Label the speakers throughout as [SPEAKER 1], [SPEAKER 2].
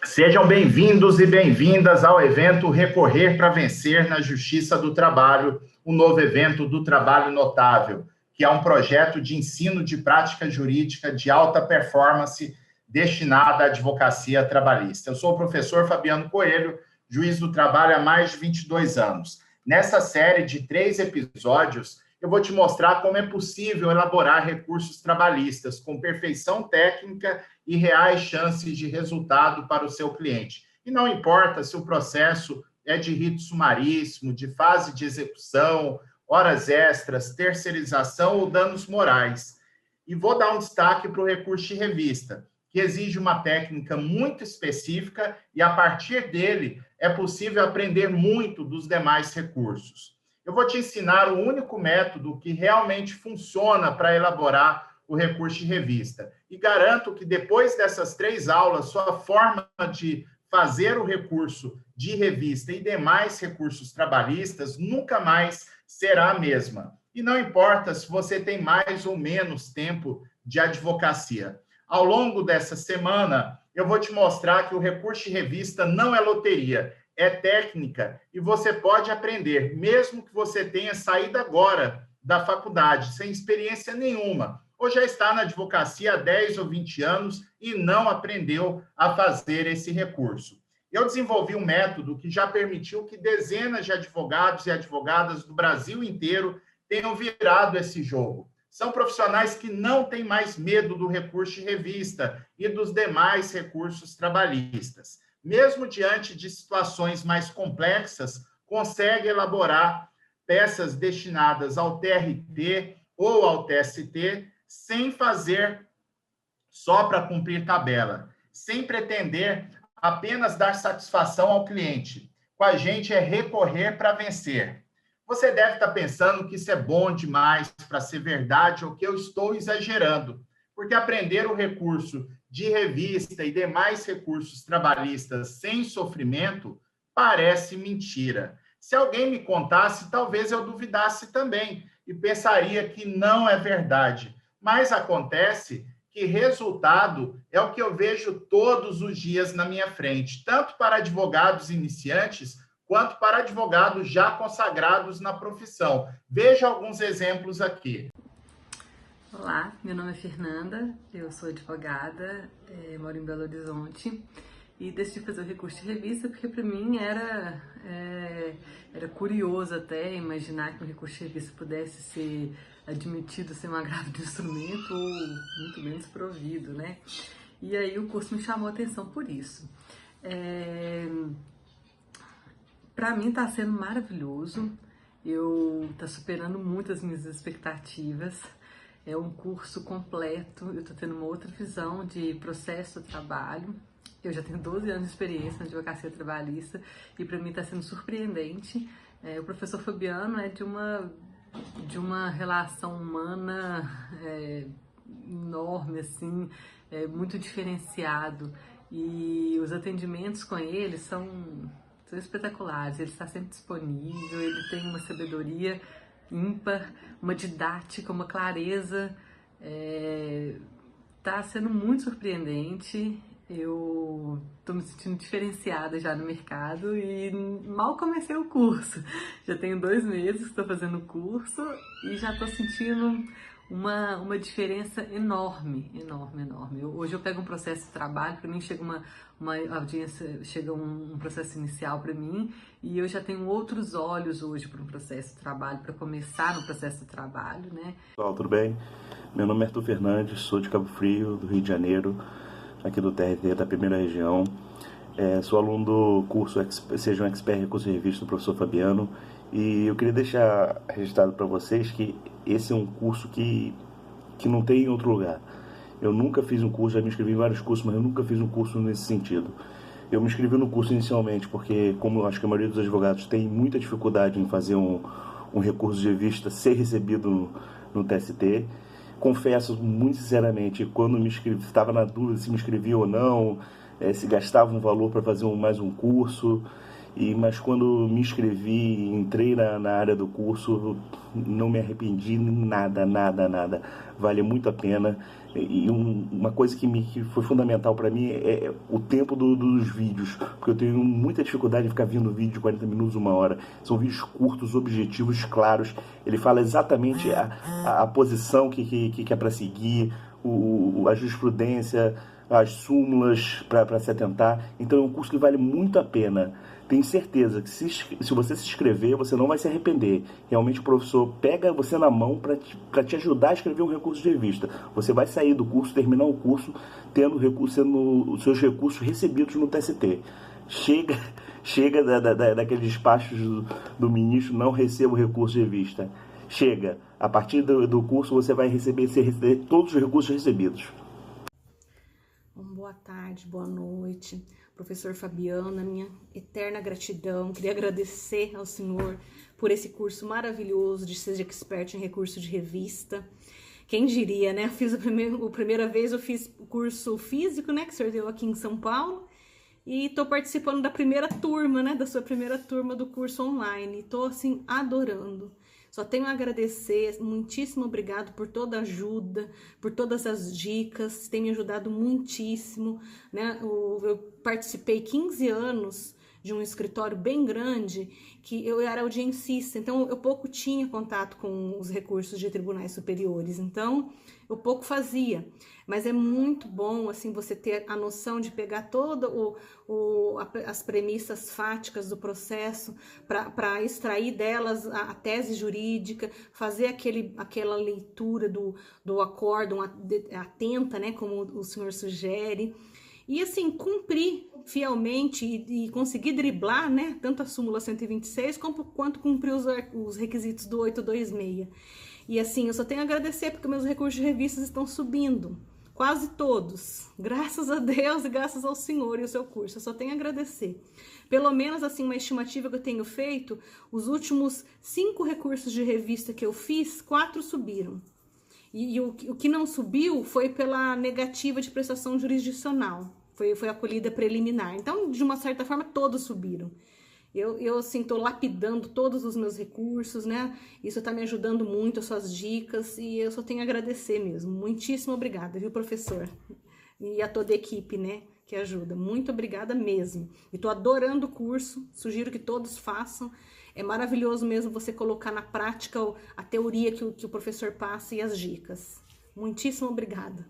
[SPEAKER 1] Sejam bem-vindos e bem-vindas ao evento Recorrer para Vencer na Justiça do Trabalho, o novo evento do Trabalho Notável, que é um projeto de ensino de prática jurídica de alta performance destinada à advocacia trabalhista. Eu sou o professor Fabiano Coelho, juiz do trabalho há mais de 22 anos. Nessa série de 3 episódios, eu vou te mostrar como é possível elaborar recursos trabalhistas com perfeição técnica e reais chances de resultado para o seu cliente. E não importa se o processo é de rito sumaríssimo, de fase de execução, horas extras, terceirização ou danos morais. E vou dar um destaque para o recurso de revista, que exige uma técnica muito específica e, a partir dele, é possível aprender muito dos demais recursos. Eu vou te ensinar o único método que realmente funciona para elaborar o recurso de revista. E garanto que depois dessas 3 aulas, sua forma de fazer o recurso de revista e demais recursos trabalhistas nunca mais será a mesma. E não importa se você tem mais ou menos tempo de advocacia. Ao longo dessa semana, eu vou te mostrar que o recurso de revista não é loteria, é técnica e você pode aprender, mesmo que você tenha saído agora da faculdade, sem experiência nenhuma, ou já está na advocacia há 10 ou 20 anos e não aprendeu a fazer esse recurso. Eu desenvolvi um método que já permitiu que dezenas de advogados e advogadas do Brasil inteiro tenham virado esse jogo. São profissionais que não têm mais medo do recurso de revista e dos demais recursos trabalhistas. Mesmo diante de situações mais complexas, consegue elaborar peças destinadas ao TRT ou ao TST sem fazer só para cumprir tabela, sem pretender apenas dar satisfação ao cliente. Com a gente é recorrer para vencer. Você deve estar pensando que isso é bom demais para ser verdade ou que eu estou exagerando, porque aprender o recurso de revista e demais recursos trabalhistas sem sofrimento parece mentira. Se alguém me contasse, talvez eu duvidasse também e pensaria que não é verdade. Mas acontece que resultado é o que eu vejo todos os dias na minha frente, tanto para advogados iniciantes quanto para advogados já consagrados na profissão. Veja alguns exemplos aqui.
[SPEAKER 2] Olá, meu nome é Fernanda, eu sou advogada, moro em Belo Horizonte e decidi fazer o recurso de revista porque para mim era curioso até imaginar que um recurso de revista pudesse ser admitido sem um agravo de instrumento ou muito bem desprovido, né? E aí o curso me chamou a atenção por isso. Para mim está sendo maravilhoso, tá superando muito as minhas expectativas. É um curso completo, eu estou tendo uma outra visão de processo de trabalho. Eu já tenho 12 anos de experiência na advocacia trabalhista e para mim está sendo surpreendente. O professor Fabiano é de uma relação humana enorme, assim, muito diferenciado. E os atendimentos com ele são espetaculares. Ele está sempre disponível, ele tem uma sabedoria ímpar, uma didática, uma clareza, tá sendo muito surpreendente. Eu tô me sentindo diferenciada já no mercado e mal comecei o curso. Já tenho 2 meses que estou fazendo o curso e já tô sentindo uma diferença enorme. Hoje eu pego um processo de trabalho, para mim chega uma audiência, chega um processo inicial para mim e eu já tenho outros olhos hoje para um processo de trabalho, para começar no processo de trabalho, né?
[SPEAKER 3] Olá, tudo bem? Meu nome é Arthur Fernandes, sou de Cabo Frio, do Rio de Janeiro, aqui do TRT da primeira região. Sou aluno do curso Seja um Expert Recurso de Revista do professor Fabiano e eu queria deixar registrado para vocês que esse é um curso que não tem em outro lugar. Eu nunca fiz um curso, já me inscrevi em vários cursos, mas eu nunca fiz um curso nesse sentido. Eu me inscrevi no curso inicialmente porque, como eu acho que a maioria dos advogados tem muita dificuldade em fazer um recurso de revista ser recebido no TST, confesso muito sinceramente, quando me inscrevi, estava na dúvida se me inscrevia ou não, se gastava um valor para fazer mais um curso, Mas quando me inscrevi, entrei na área do curso, não me arrependi nada. Vale muito a pena. E uma coisa que foi fundamental para mim é o tempo dos vídeos, porque eu tenho muita dificuldade de ficar vendo vídeo de 40 minutos, 1 hora. São vídeos curtos, objetivos, claros. Ele fala exatamente a posição que é para seguir, a jurisprudência, as súmulas para se atentar. Então é um curso que vale muito a pena. Tenho certeza que se você se inscrever, você não vai se arrepender. Realmente o professor pega você na mão para te ajudar a escrever um recurso de revista. Você vai sair do curso, terminar o curso, tendo os seus recursos recebidos no TST. Chega daqueles despachos do ministro, não receba o recurso de revista. Chega. A partir do curso você vai receber todos os recursos recebidos.
[SPEAKER 4] Boa tarde, boa noite. Professor Fabiana, minha eterna gratidão. Queria agradecer ao senhor por esse curso maravilhoso de Seja Expert em recurso de revista. Quem diria, né? A primeira vez eu fiz o curso físico, né? Que o senhor deu aqui em São Paulo. E estou participando da primeira turma, né? Da sua primeira turma do curso online. Estou, assim, adorando. Só tenho a agradecer, muitíssimo obrigado por toda a ajuda, por todas as dicas, tem me ajudado muitíssimo, né? Eu participei 15 anos de um escritório bem grande, que eu era audiencista, então eu pouco tinha contato com os recursos de tribunais superiores, então eu pouco fazia, mas é muito bom, assim, você ter a noção de pegar toda as premissas fáticas do processo para extrair delas a tese jurídica, fazer aquela leitura do acórdão atenta, né, como o senhor sugere, e assim, cumprir fielmente e conseguir driblar, né, tanto a súmula 126 quanto cumprir os requisitos do 826. E assim, eu só tenho a agradecer porque meus recursos de revistas estão subindo, quase todos, graças a Deus e graças ao senhor e ao seu curso, eu só tenho a agradecer. Pelo menos, assim, uma estimativa que eu tenho feito, os últimos 5 recursos de revista que eu fiz, 4 subiram. E o que não subiu foi pela negativa de prestação jurisdicional, foi acolhida preliminar. Então, de uma certa forma, todos subiram. Eu assim, tô lapidando todos os meus recursos, né? Isso tá me ajudando muito, as suas dicas, e eu só tenho a agradecer mesmo. Muitíssimo obrigada, viu, professor? E a toda a equipe, né, que ajuda. Muito obrigada mesmo. E tô adorando o curso, sugiro que todos façam. É maravilhoso mesmo você colocar na prática a teoria que o professor passa e as dicas. Muitíssimo obrigada.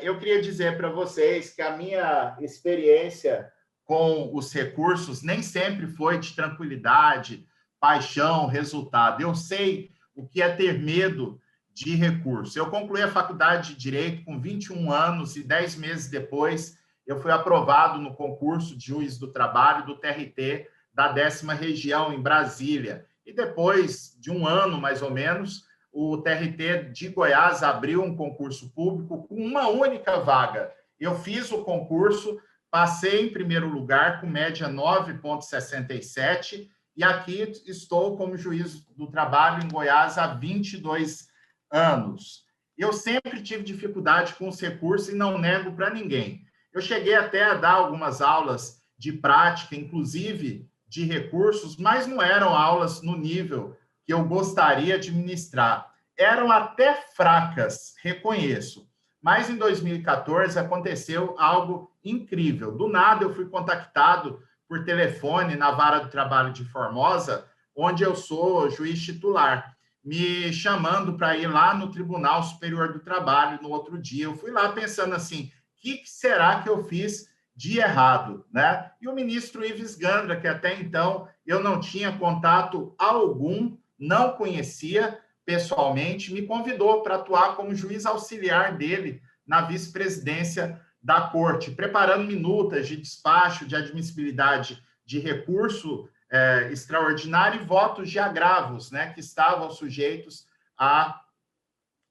[SPEAKER 1] Eu queria dizer para vocês que a minha experiência com os recursos nem sempre foi de tranquilidade, paixão, resultado. Eu sei o que é ter medo de recurso. Eu concluí a faculdade de Direito com 21 anos e 10 meses depois eu fui aprovado no concurso de juiz do trabalho do TRT da 10ª região em Brasília. E depois de um ano, mais ou menos, o TRT de Goiás abriu um concurso público com uma única vaga. Eu fiz o concurso, passei em primeiro lugar com média 9,67 e aqui estou como juiz do trabalho em Goiás há 22 anos. Eu sempre tive dificuldade com os recursos e não nego para ninguém. Eu cheguei até a dar algumas aulas de prática, inclusive de recursos, mas não eram aulas no nível que eu gostaria de ministrar. Eram até fracas, reconheço. Mas em 2014 aconteceu algo incrível. Do nada eu fui contactado por telefone na Vara do Trabalho de Formosa, onde eu sou juiz titular, me chamando para ir lá no Tribunal Superior do Trabalho no outro dia. Eu fui lá pensando assim, o que será que eu fiz de errado, né? E o ministro Ives Gandra, que até então eu não tinha contato algum, não conhecia pessoalmente, me convidou para atuar como juiz auxiliar dele na vice-presidência da Corte, preparando minutas de despacho de admissibilidade de recurso extraordinário e votos de agravos, né, que estavam sujeitos à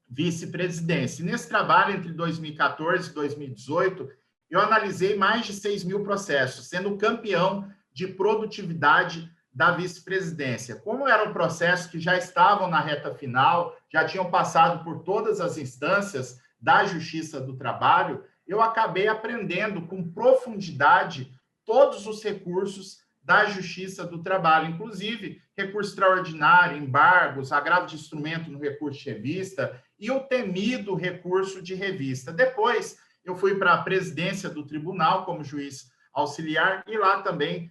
[SPEAKER 1] vice-presidência. E nesse trabalho, entre 2014 e 2018, eu analisei mais de 6 mil processos, sendo campeão de produtividade da vice-presidência. Como eram processos que já estavam na reta final, já tinham passado por todas as instâncias da Justiça do Trabalho, eu acabei aprendendo com profundidade todos os recursos da Justiça do Trabalho, inclusive recurso extraordinário, embargos, agravo de instrumento no recurso de revista e o temido recurso de revista. Depois, eu fui para a presidência do tribunal como juiz auxiliar e lá também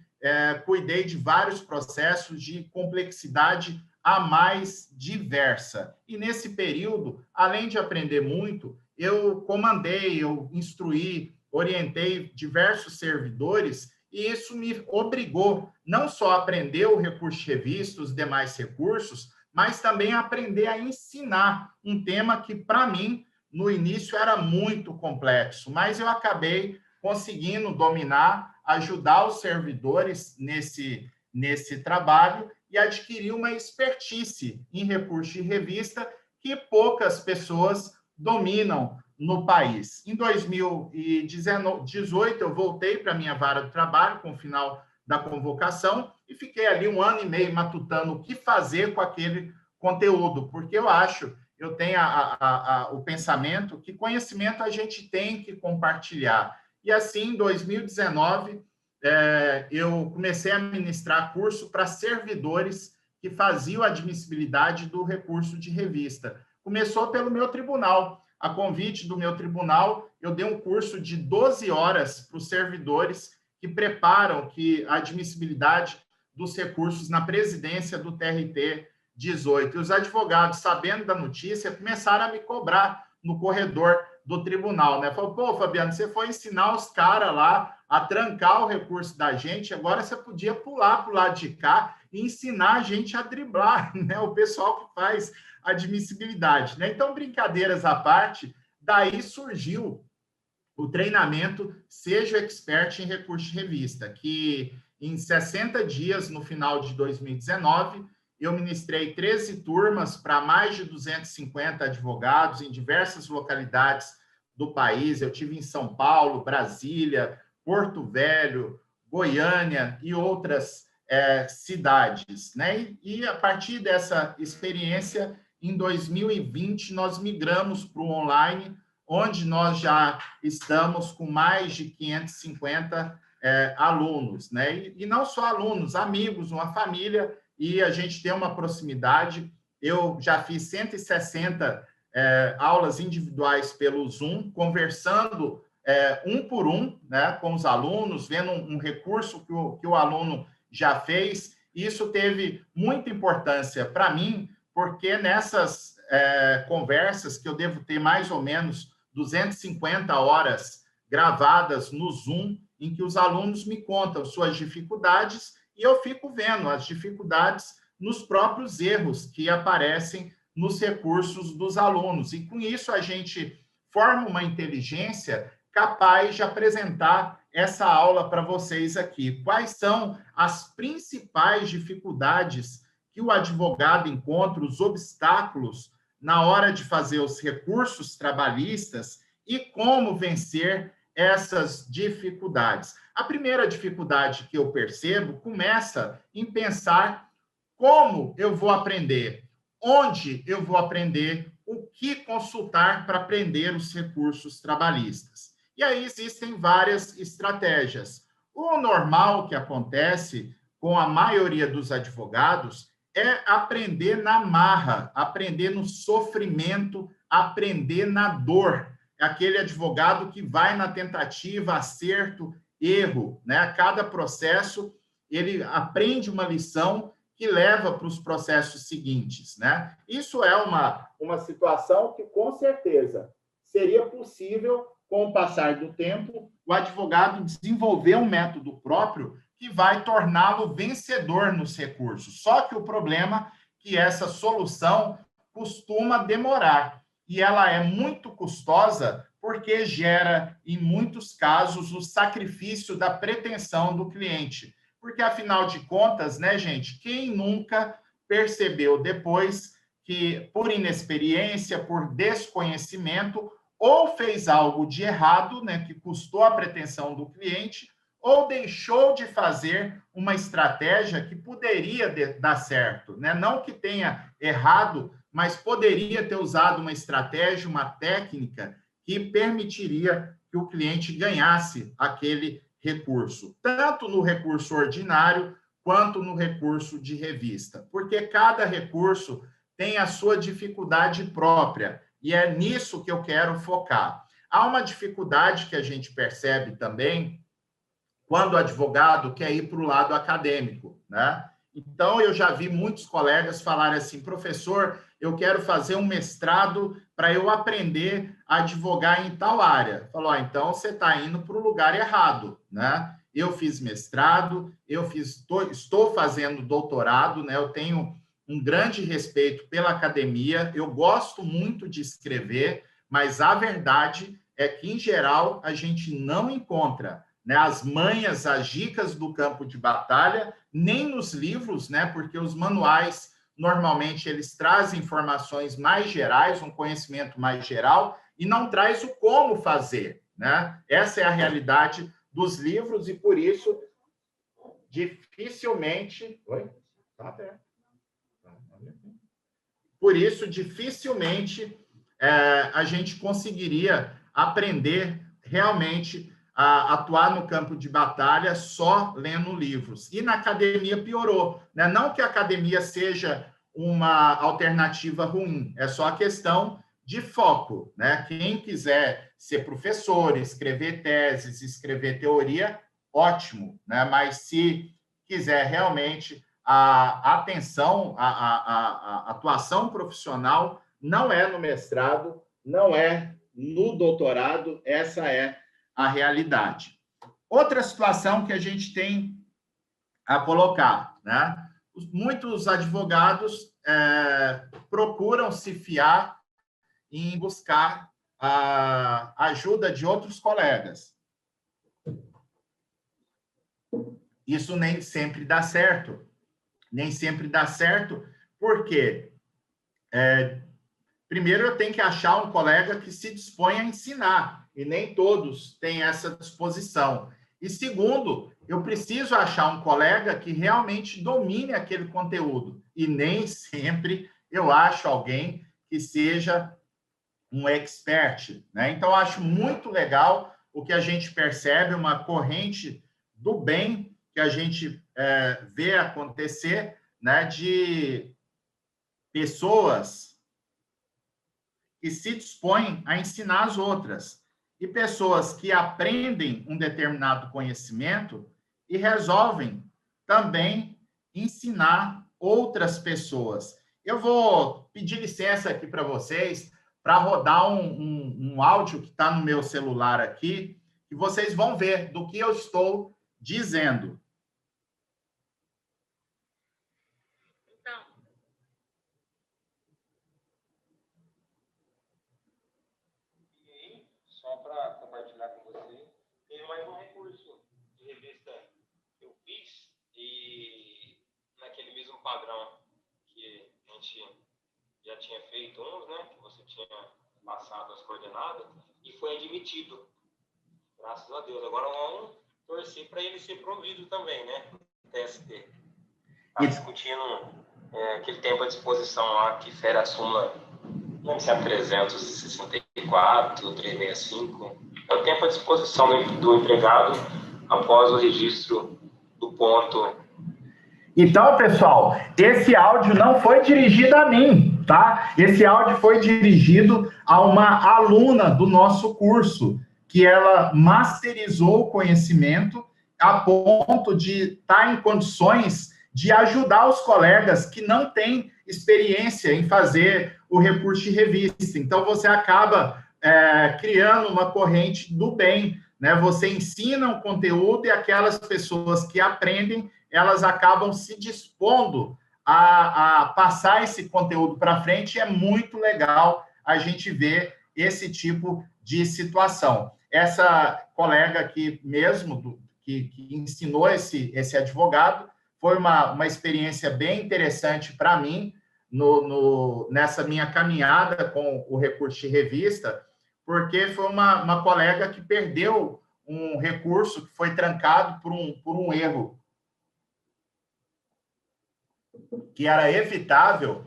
[SPEAKER 1] cuidei de vários processos de complexidade a mais diversa. E nesse período, além de aprender muito, eu comandei, eu instruí, orientei diversos servidores e isso me obrigou não só a aprender o recurso de revista, os demais recursos, mas também a aprender a ensinar um tema que, para mim, no início era muito complexo, mas eu acabei conseguindo dominar, ajudar os servidores nesse trabalho e adquirir uma expertise em recurso de revista que poucas pessoas dominam no país. Em 2018, eu voltei para a minha vara do trabalho com o final da convocação e fiquei ali 1 ano e meio matutando o que fazer com aquele conteúdo, porque eu tenho o pensamento que conhecimento a gente tem que compartilhar. E assim, em 2019, eu comecei a ministrar curso para servidores que faziam a admissibilidade do recurso de revista. Começou pelo meu tribunal. A convite do meu tribunal, eu dei um curso de 12 horas para os servidores que preparam a admissibilidade dos recursos na presidência do TRT 18. E os advogados, sabendo da notícia, começaram a me cobrar no corredor do tribunal, né? Falou, pô, Fabiano, você foi ensinar os caras lá a trancar o recurso da gente, agora você podia pular para o lado de cá e ensinar a gente a driblar, né? O pessoal que faz admissibilidade, né? Então, brincadeiras à parte, daí surgiu o treinamento Seja Expert em Recurso de Revista, que em 60 dias, no final de 2019, eu ministrei 13 turmas para mais de 250 advogados em diversas localidades do país. Eu tive em São Paulo, Brasília, Porto Velho, Goiânia e outras cidades, né? E a partir dessa experiência, em 2020, nós migramos para o online, onde nós já estamos com mais de 550 alunos, né? E não só alunos, amigos, uma família, e a gente tem uma proximidade. Eu já fiz 160 aulas individuais pelo Zoom, conversando um por um, né, com os alunos, vendo um recurso que o aluno já fez. Isso teve muita importância para mim, porque nessas conversas, que eu devo ter mais ou menos 250 horas gravadas no Zoom, em que os alunos me contam suas dificuldades e eu fico vendo as dificuldades nos próprios erros que aparecem nos recursos dos alunos. E com isso a gente forma uma inteligência capaz de apresentar essa aula para vocês aqui. Quais são as principais dificuldades que o advogado encontra, os obstáculos na hora de fazer os recursos trabalhistas e como vencer essas dificuldades. A primeira dificuldade que eu percebo começa em pensar como eu vou aprender, onde eu vou aprender, o que consultar para aprender os recursos trabalhistas. E aí existem várias estratégias. O normal que acontece com a maioria dos advogados é aprender na marra, aprender no sofrimento, aprender na dor. É aquele advogado que vai na tentativa, acerto, erro, né? A cada processo, ele aprende uma lição que leva para os processos seguintes, né? Isso é uma situação que, com certeza, seria possível, com o passar do tempo, o advogado desenvolver um método próprio que vai torná-lo vencedor nos recursos. Só que o problema é que essa solução costuma demorar e ela é muito custosa porque gera, em muitos casos, o sacrifício da pretensão do cliente. Porque, afinal de contas, né, gente, quem nunca percebeu depois que, por inexperiência, por desconhecimento, ou fez algo de errado, né, que custou a pretensão do cliente, ou deixou de fazer uma estratégia que poderia dar certo, né? Não que tenha errado, mas poderia ter usado uma estratégia, uma técnica que permitiria que o cliente ganhasse aquele recurso, tanto no recurso ordinário quanto no recurso de revista, porque cada recurso tem a sua dificuldade própria, e é nisso que eu quero focar. Há uma dificuldade que a gente percebe também quando o advogado quer ir para o lado acadêmico, né? Então, eu já vi muitos colegas falarem assim, professor, eu quero fazer um mestrado para eu aprender a advogar em tal área. Falou, então você está indo para o lugar errado, né? Eu fiz mestrado, estou fazendo doutorado, né? Eu tenho um grande respeito pela academia, eu gosto muito de escrever, mas a verdade é que, em geral, a gente não encontra, né, as manhas, as dicas do campo de batalha, nem nos livros, né, porque os manuais, normalmente, eles trazem informações mais gerais, um conhecimento mais geral, e não traz o como fazer, né? Essa é a realidade dos livros, e por isso, dificilmente... Oi? Tá aberto. Por isso, dificilmente a gente conseguiria aprender realmente a atuar no campo de batalha só lendo livros. E na academia piorou, né? Não que a academia seja uma alternativa ruim, é só a questão de foco, né? Quem quiser ser professor, escrever teses, escrever teoria, ótimo, né? Mas se quiser realmente a atenção, a atuação profissional não é no mestrado, não é no doutorado, essa é a realidade. Outra situação que a gente tem a colocar, né? Muitos advogados procuram se fiar em buscar a ajuda de outros colegas. Isso nem sempre dá certo. Nem sempre dá certo, porque primeiro eu tenho que achar um colega que se dispõe a ensinar, e nem todos têm essa disposição. E segundo, eu preciso achar um colega que realmente domine aquele conteúdo, e nem sempre eu acho alguém que seja um expert, né? Então, eu acho muito legal o que a gente percebe, uma corrente do bem que a gente vê acontecer, né, de pessoas que se dispõem a ensinar as outras, e pessoas que aprendem um determinado conhecimento e resolvem também ensinar outras pessoas. Eu vou pedir licença aqui para vocês, para rodar um áudio que está no meu celular aqui, e vocês vão ver do que eu estou dizendo.
[SPEAKER 5] Só para compartilhar com você, tem mais um recurso de revista que eu fiz, e naquele mesmo padrão que a gente já tinha feito uns, né, que você tinha passado as coordenadas, e foi admitido, graças a Deus. Agora vamos torcer para ele ser provido também, né, TST. Está discutindo aquele tempo à disposição lá, que fere a súmula 364, 365, é o tempo à disposição do empregado após o registro do ponto.
[SPEAKER 1] Então, pessoal, esse áudio não foi dirigido a mim, tá? Esse áudio foi dirigido a uma aluna do nosso curso, que ela masterizou o conhecimento a ponto de estar em condições de ajudar os colegas que não têm experiência em fazer o recurso de revista. Então, você acaba criando uma corrente do bem, né? Você ensina um conteúdo e aquelas pessoas que aprendem, elas acabam se dispondo a passar esse conteúdo para frente, e é muito legal a gente ver esse tipo de situação. Essa colega aqui mesmo, que ensinou esse advogado, foi uma experiência bem interessante para mim, nessa minha caminhada com o recurso de revista, porque foi uma colega que perdeu um recurso que foi trancado por um erro que era evitável,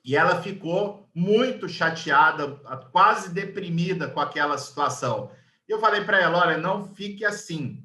[SPEAKER 1] e ela ficou muito chateada, quase deprimida com aquela situação. Eu falei para ela, olha, não fique assim,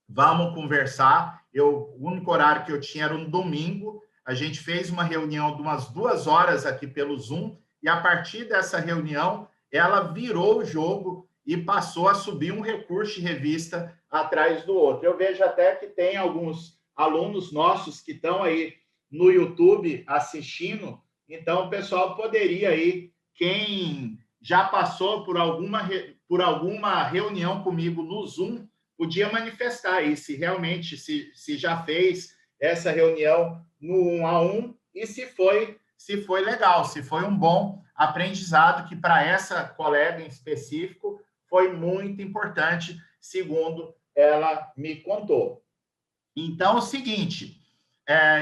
[SPEAKER 1] vamos conversar. O único horário que eu tinha era um domingo. A gente fez uma reunião de umas 2 horas aqui pelo Zoom, e a partir dessa reunião, ela virou o jogo e passou a subir um recurso de revista atrás do outro. Eu vejo até que tem alguns alunos nossos que estão aí no YouTube assistindo, então o pessoal poderia aí, quem já passou por alguma reunião comigo no Zoom, podia manifestar aí se realmente se já fez essa reunião no 1 a 1 e se foi legal, se foi um bom aprendizado, que para essa colega em específico foi muito importante, segundo ela me contou. Então, é o seguinte,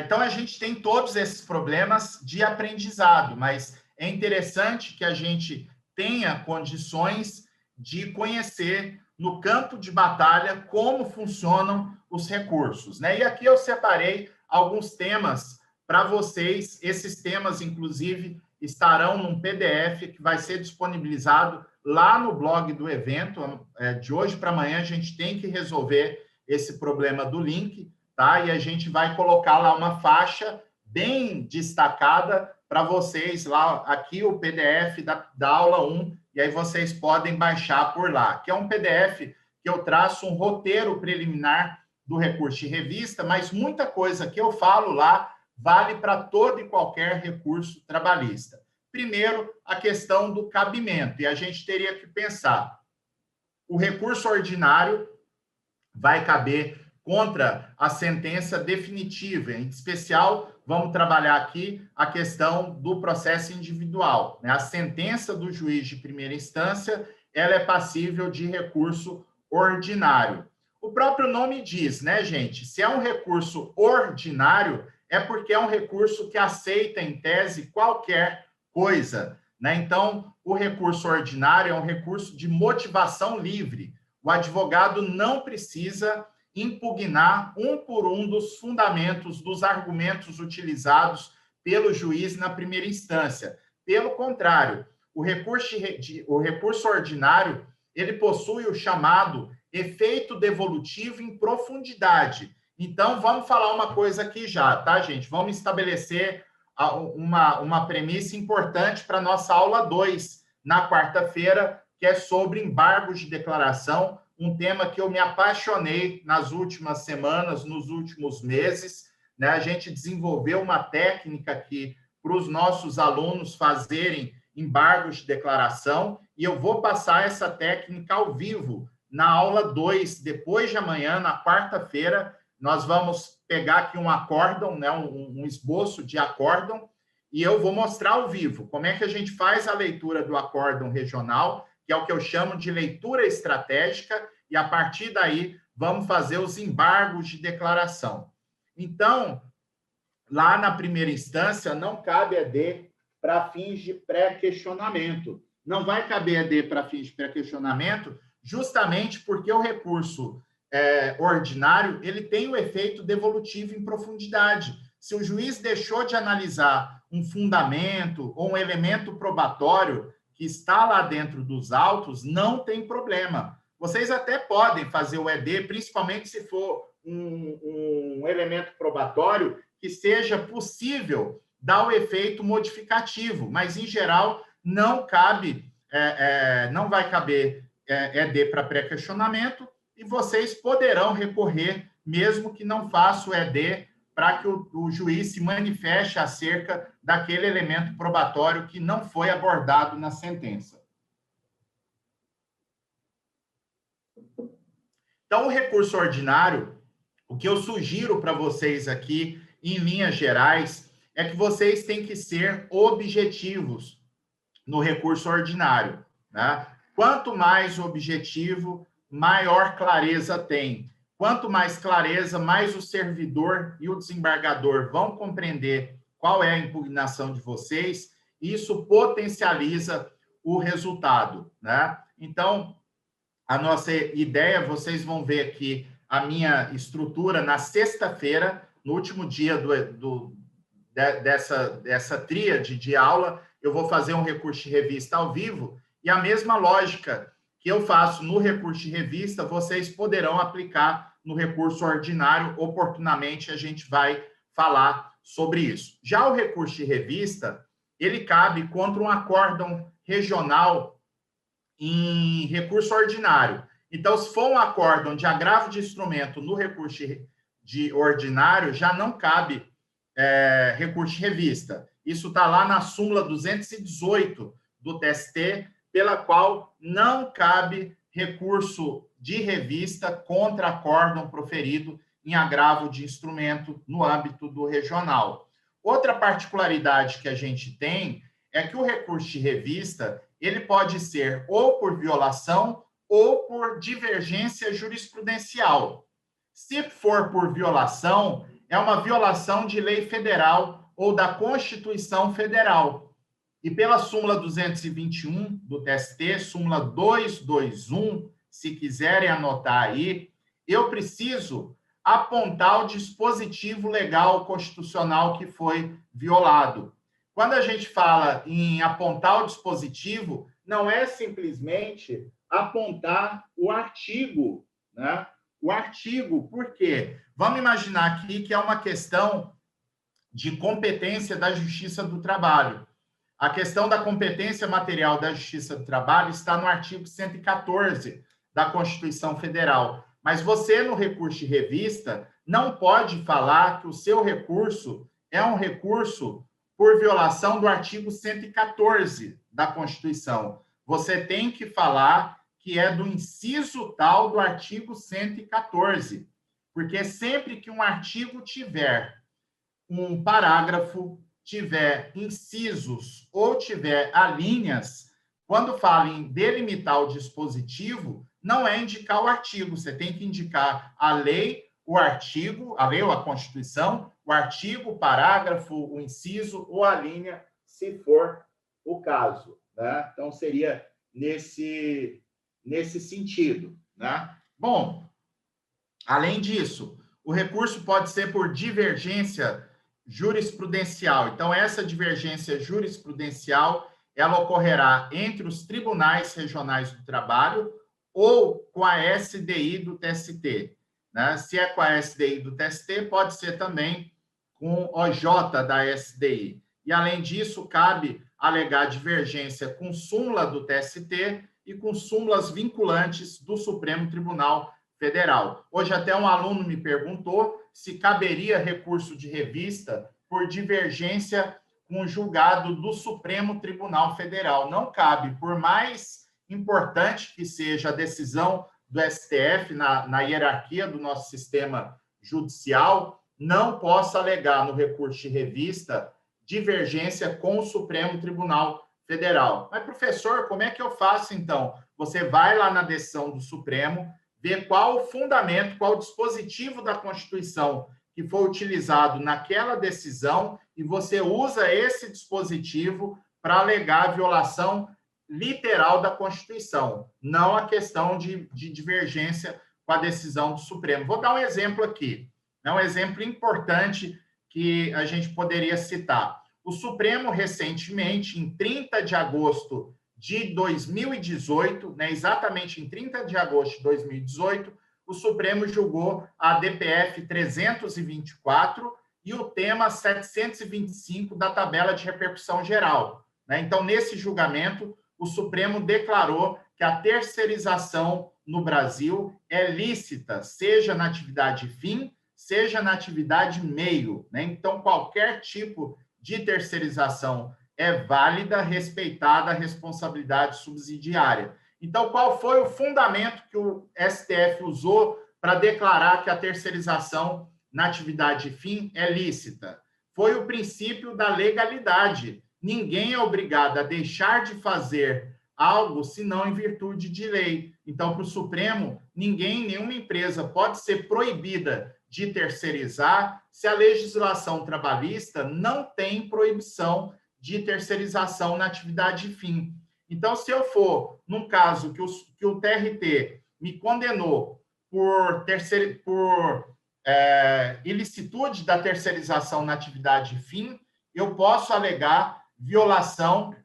[SPEAKER 1] então a gente tem todos esses problemas de aprendizado, mas é interessante que a gente tenha condições de conhecer no campo de batalha como funcionam os recursos, né? E aqui eu separei alguns temas para vocês. Esses temas, inclusive, estarão num PDF que vai ser disponibilizado lá no blog do evento. De hoje para amanhã a gente tem que resolver esse problema do link, tá? E a gente vai colocar lá uma faixa bem destacada para vocês, lá aqui o PDF da aula 1, e aí vocês podem baixar por lá, que é um PDF que eu traço um roteiro preliminar do recurso de revista, mas muita coisa que eu falo lá vale para todo e qualquer recurso trabalhista. Primeiro, a questão do cabimento, e a gente teria que pensar, o recurso ordinário vai caber contra a sentença definitiva, em especial, vamos trabalhar aqui a questão do processo individual, né? A sentença do juiz de primeira instância, ela é passível de recurso ordinário. O próprio nome diz, né, gente? Se é um recurso ordinário, é porque é um recurso que aceita, em tese, qualquer coisa, né? Então, o recurso ordinário é um recurso de motivação livre. O advogado não precisa impugnar um por um dos fundamentos, dos argumentos utilizados pelo juiz na primeira instância. Pelo contrário, o recurso ordinário, ele possui o chamado efeito devolutivo em profundidade. Então, vamos falar uma coisa aqui já, tá, gente? Vamos estabelecer uma premissa importante para a nossa aula 2, na quarta-feira, que é sobre embargos de declaração, um tema que eu me apaixonei nas últimas semanas, nos últimos meses, né? A gente desenvolveu uma técnica aqui para os nossos alunos fazerem embargos de declaração, e eu vou passar essa técnica ao vivo na aula 2, depois de amanhã, na quarta-feira. Nós vamos pegar aqui um acórdão, né? um esboço de acórdão, e eu vou mostrar ao vivo como é que a gente faz a leitura do acórdão regional, que é o que eu chamo de leitura estratégica, e a partir daí vamos fazer os embargos de declaração. Então, lá na primeira instância, não cabe ED para fins de pré-questionamento. Não vai caber ED para fins de pré-questionamento, justamente porque o recurso ordinário, ele tem o efeito devolutivo em profundidade. Se o juiz deixou de analisar um fundamento ou um elemento probatório que está lá dentro dos autos, não tem problema. Vocês até podem fazer o ED, principalmente se for um elemento probatório que seja possível dar o efeito modificativo, mas, em geral, não vai caber ED para pré-questionamento, e vocês poderão recorrer, mesmo que não faça o ED, para que o juiz se manifeste acerca daquele elemento probatório que não foi abordado na sentença. Então, o recurso ordinário, o que eu sugiro para vocês aqui, em linhas gerais, é que vocês têm que ser objetivos no recurso ordinário, né? Quanto mais objetivo, maior clareza tem. Quanto mais clareza, mais o servidor e o desembargador vão compreender qual é a impugnação de vocês, e isso potencializa o resultado, né? Então, a nossa ideia, vocês vão ver aqui a minha estrutura na sexta-feira, no último dia dessa tríade de aula, eu vou fazer um recurso de revista ao vivo, e a mesma lógica que eu faço no recurso de revista, vocês poderão aplicar no recurso ordinário. Oportunamente, a gente vai falar sobre isso. Já o recurso de revista, ele cabe contra um acórdão regional em recurso ordinário. Então, se for um acórdão de agravo de instrumento no recurso de ordinário, já não cabe recurso de revista. Isso está lá na súmula 218 do TST, pela qual não cabe recurso de revista contra acórdão proferido em agravo de instrumento no âmbito do regional. Outra particularidade que a gente tem é que o recurso de revista ele pode ser ou por violação ou por divergência jurisprudencial. Se for por violação, é uma violação de lei federal ou da Constituição Federal. E pela súmula 221 do TST, súmula 221, se quiserem anotar aí, eu preciso apontar o dispositivo legal constitucional que foi violado. Quando a gente fala em apontar o dispositivo, não é simplesmente apontar o artigo, né? O artigo, por quê? Vamos imaginar aqui que é uma questão de competência da Justiça do Trabalho. A questão da competência material da Justiça do Trabalho está no artigo 114 da Constituição Federal. Mas você, no recurso de revista, não pode falar que o seu recurso é um recurso por violação do artigo 114 da Constituição. Você tem que falar que é do inciso tal do artigo 114, porque sempre que um artigo tiver um parágrafo, tiver incisos ou tiver alíneas, quando fala em delimitar o dispositivo, não é indicar o artigo, você tem que indicar a lei, o artigo, a lei ou a Constituição, o artigo, o parágrafo, o inciso ou a linha, se for o caso, né? Então, seria nesse sentido, né? Bom, além disso, o recurso pode ser por divergência jurisprudencial. Então, essa divergência jurisprudencial, ela ocorrerá entre os tribunais regionais do trabalho ou com a SDI do TST, né? Se é com a SDI do TST, pode ser também com OJ da SDI. E, além disso, cabe alegar divergência com súmula do TST e com súmulas vinculantes do Supremo Tribunal Federal. Hoje até um aluno me perguntou se caberia recurso de revista por divergência com o julgado do Supremo Tribunal Federal. Não cabe, por mais importante que seja a decisão do STF na hierarquia do nosso sistema judicial, não posso alegar no recurso de revista divergência com o Supremo Tribunal Federal. Mas, professor, como é que eu faço, então? Você vai lá na decisão do Supremo, vê qual o fundamento, qual o dispositivo da Constituição que foi utilizado naquela decisão e você usa esse dispositivo para alegar a violação literal da Constituição, não a questão de divergência com a decisão do Supremo. Vou dar um exemplo aqui, é um exemplo importante que a gente poderia citar. O Supremo, recentemente, em 30 de agosto de 2018, né, exatamente em 30 de agosto de 2018, o Supremo julgou a DPF 324 e o tema 725 da tabela de repercussão geral, né? Então, nesse julgamento, o Supremo declarou que a terceirização no Brasil é lícita, seja na atividade fim, seja na atividade meio, né? Então, qualquer tipo de terceirização é válida, respeitada a responsabilidade subsidiária. Então, qual foi o fundamento que o STF usou para declarar que a terceirização na atividade fim é lícita? Foi o princípio da legalidade. Ninguém é obrigado a deixar de fazer algo senão em virtude de lei. Então, para o Supremo, nenhuma empresa pode ser proibida de terceirizar se a legislação trabalhista não tem proibição de terceirização na atividade fim. Então, se eu for, num caso que o TRT me condenou por ilicitude da terceirização na atividade fim, eu posso alegar violação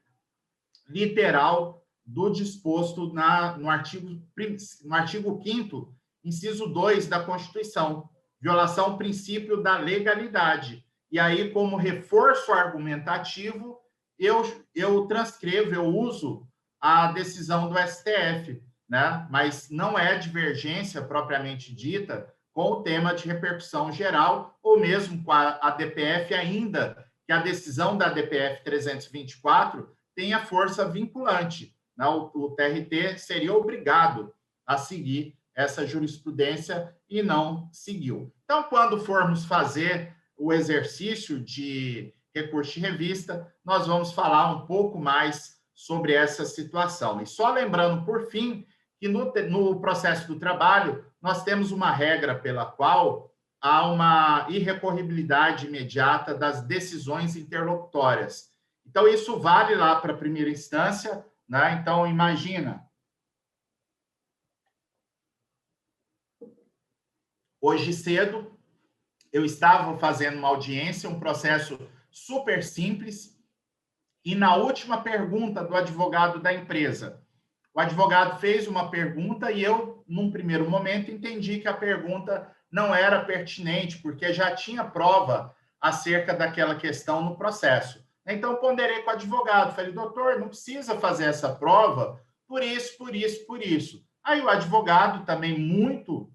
[SPEAKER 1] literal do disposto no artigo 5º inciso 2 da Constituição, violação ao princípio da legalidade. E aí, como reforço argumentativo, eu transcrevo, eu uso a decisão do STF, né? Mas não é divergência propriamente dita com o tema de repercussão geral, ou mesmo com a DPF, ainda que a decisão da DPF 324 tenha força vinculante, né? O TRT seria obrigado a seguir essa jurisprudência e não seguiu. Então, quando formos fazer o exercício de recurso de revista, nós vamos falar um pouco mais sobre essa situação. E só lembrando, por fim, que no processo do trabalho, nós temos uma regra pela qual há uma irrecorribilidade imediata das decisões interlocutórias. Então, isso vale lá para a primeira instância, né? Então, imagina, hoje cedo, eu estava fazendo uma audiência, um processo super simples, e na última pergunta do advogado da empresa, o advogado fez uma pergunta e eu, num primeiro momento, entendi que a pergunta não era pertinente, porque já tinha prova acerca daquela questão no processo. Então, ponderei com o advogado, falei, doutor, não precisa fazer essa prova por isso, por isso, por isso. Aí o advogado, também muito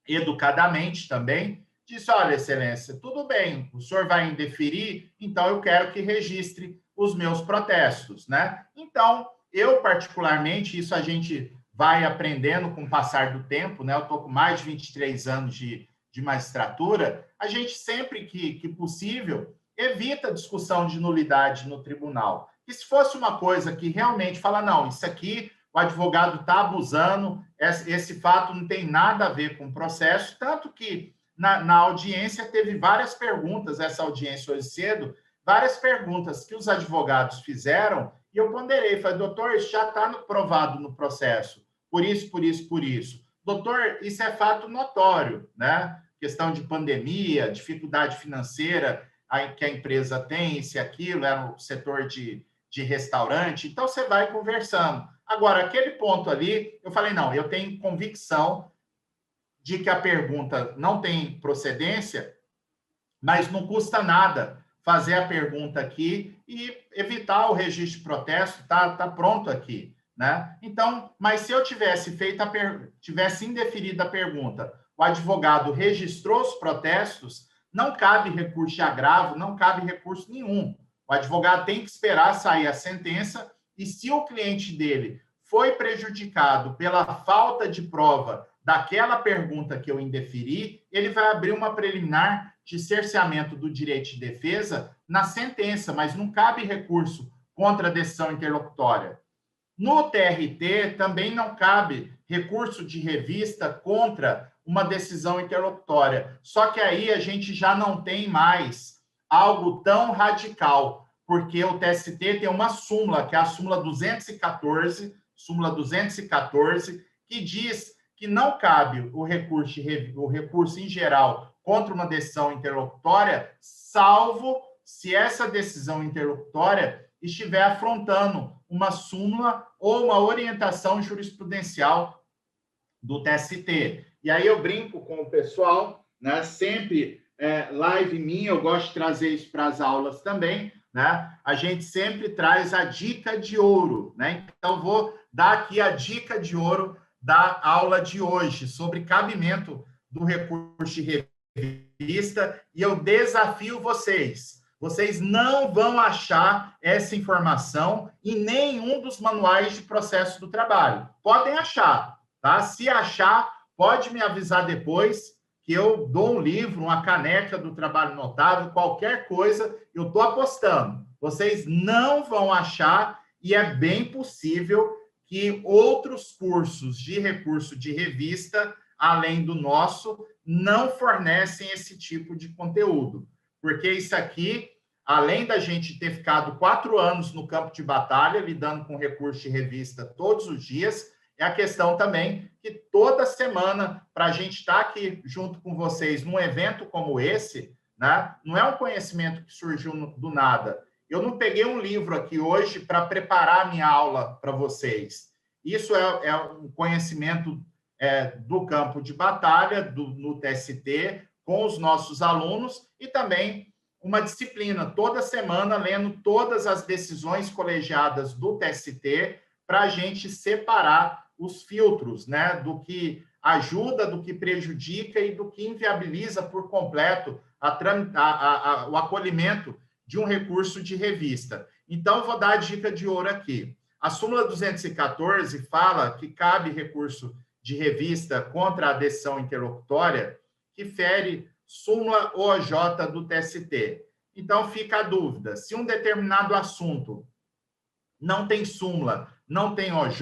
[SPEAKER 1] educadamente também, disse, olha, excelência, tudo bem, o senhor vai indeferir, então eu quero que registre os meus protestos, né? Então, eu particularmente, isso a gente vai aprendendo com o passar do tempo, né? Eu estou com mais de 23 anos de magistratura, a gente sempre que possível evita discussão de nulidade no tribunal. E se fosse uma coisa que realmente fala, não, isso aqui o advogado está abusando, esse fato não tem nada a ver com o processo, tanto que na audiência teve várias perguntas, essa audiência hoje cedo, várias perguntas que os advogados fizeram, e eu ponderei, falei, doutor, isso já está provado no processo, por isso, por isso, por isso. Doutor, isso é fato notório, né? Questão de pandemia, dificuldade financeira que a empresa tem, isso e aquilo, era o setor de restaurante, então você vai conversando. Agora, aquele ponto ali, eu falei, não, eu tenho convicção de que a pergunta não tem procedência, mas não custa nada fazer a pergunta aqui e evitar o registro de protesto, tá pronto aqui, né? Então, mas se eu tivesse tivesse indeferido a pergunta, o advogado registrou os protestos, não cabe recurso de agravo, não cabe recurso nenhum. O advogado tem que esperar sair a sentença e se o cliente dele foi prejudicado pela falta de prova daquela pergunta que eu indeferi, ele vai abrir uma preliminar de cerceamento do direito de defesa na sentença, mas não cabe recurso contra a decisão interlocutória. No TRT, também não cabe recurso de revista contra uma decisão interlocutória. Só que aí a gente já não tem mais algo tão radical, porque o TST tem uma súmula, que é a súmula 214, que diz que não cabe o recurso em geral contra uma decisão interlocutória, salvo se essa decisão interlocutória estiver afrontando uma súmula ou uma orientação jurisprudencial do TST. E aí eu brinco com o pessoal, né? Sempre live minha, eu gosto de trazer isso para as aulas também, né? A gente sempre traz a dica de ouro, né? Então, vou dar aqui a dica de ouro da aula de hoje, sobre cabimento do recurso de revista, e eu desafio vocês. Vocês não vão achar essa informação em nenhum dos manuais de processo do trabalho. Podem achar, tá? Se achar, pode me avisar depois, que eu dou um livro, uma caneca do trabalho notável, qualquer coisa, eu estou apostando. Vocês não vão achar, e é bem possível que outros cursos de recurso de revista, além do nosso, não fornecem esse tipo de conteúdo. Porque isso aqui, além da gente ter ficado 4 anos no campo de batalha, lidando com recurso de revista todos os dias, é a questão também que toda semana, para a gente estar aqui junto com vocês num evento como esse, né, não é um conhecimento que surgiu do nada. Eu não peguei um livro aqui hoje para preparar a minha aula para vocês. Isso é um conhecimento do campo de batalha, no TST, com os nossos alunos, e também uma disciplina, toda semana, lendo todas as decisões colegiadas do TST, para a gente separar os filtros, né, do que ajuda, do que prejudica e do que inviabiliza por completo o acolhimento de um recurso de revista. Então, vou dar a dica de ouro aqui. A súmula 214 fala que cabe recurso de revista contra a decisão interlocutória que fere súmula OJ do TST. Então, fica a dúvida, se um determinado assunto não tem súmula, não tem OJ,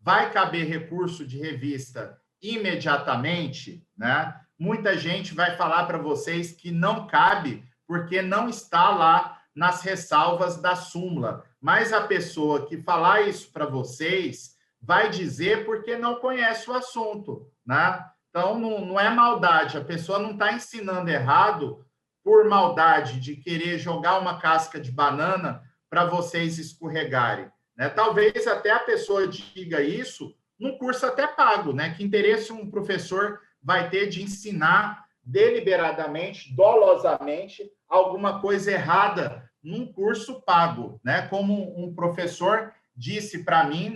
[SPEAKER 1] vai caber recurso de revista imediatamente, né? Muita gente vai falar para vocês que não cabe, porque não está lá nas ressalvas da súmula. Mas a pessoa que falar isso para vocês vai dizer porque não conhece o assunto, né? Então, não é maldade, a pessoa não está ensinando errado por maldade de querer jogar uma casca de banana para vocês escorregarem, né? Talvez até a pessoa diga isso num curso até pago, né? Que interesse um professor vai ter de ensinar deliberadamente, dolosamente, alguma coisa errada num curso pago, né? Como um professor disse para mim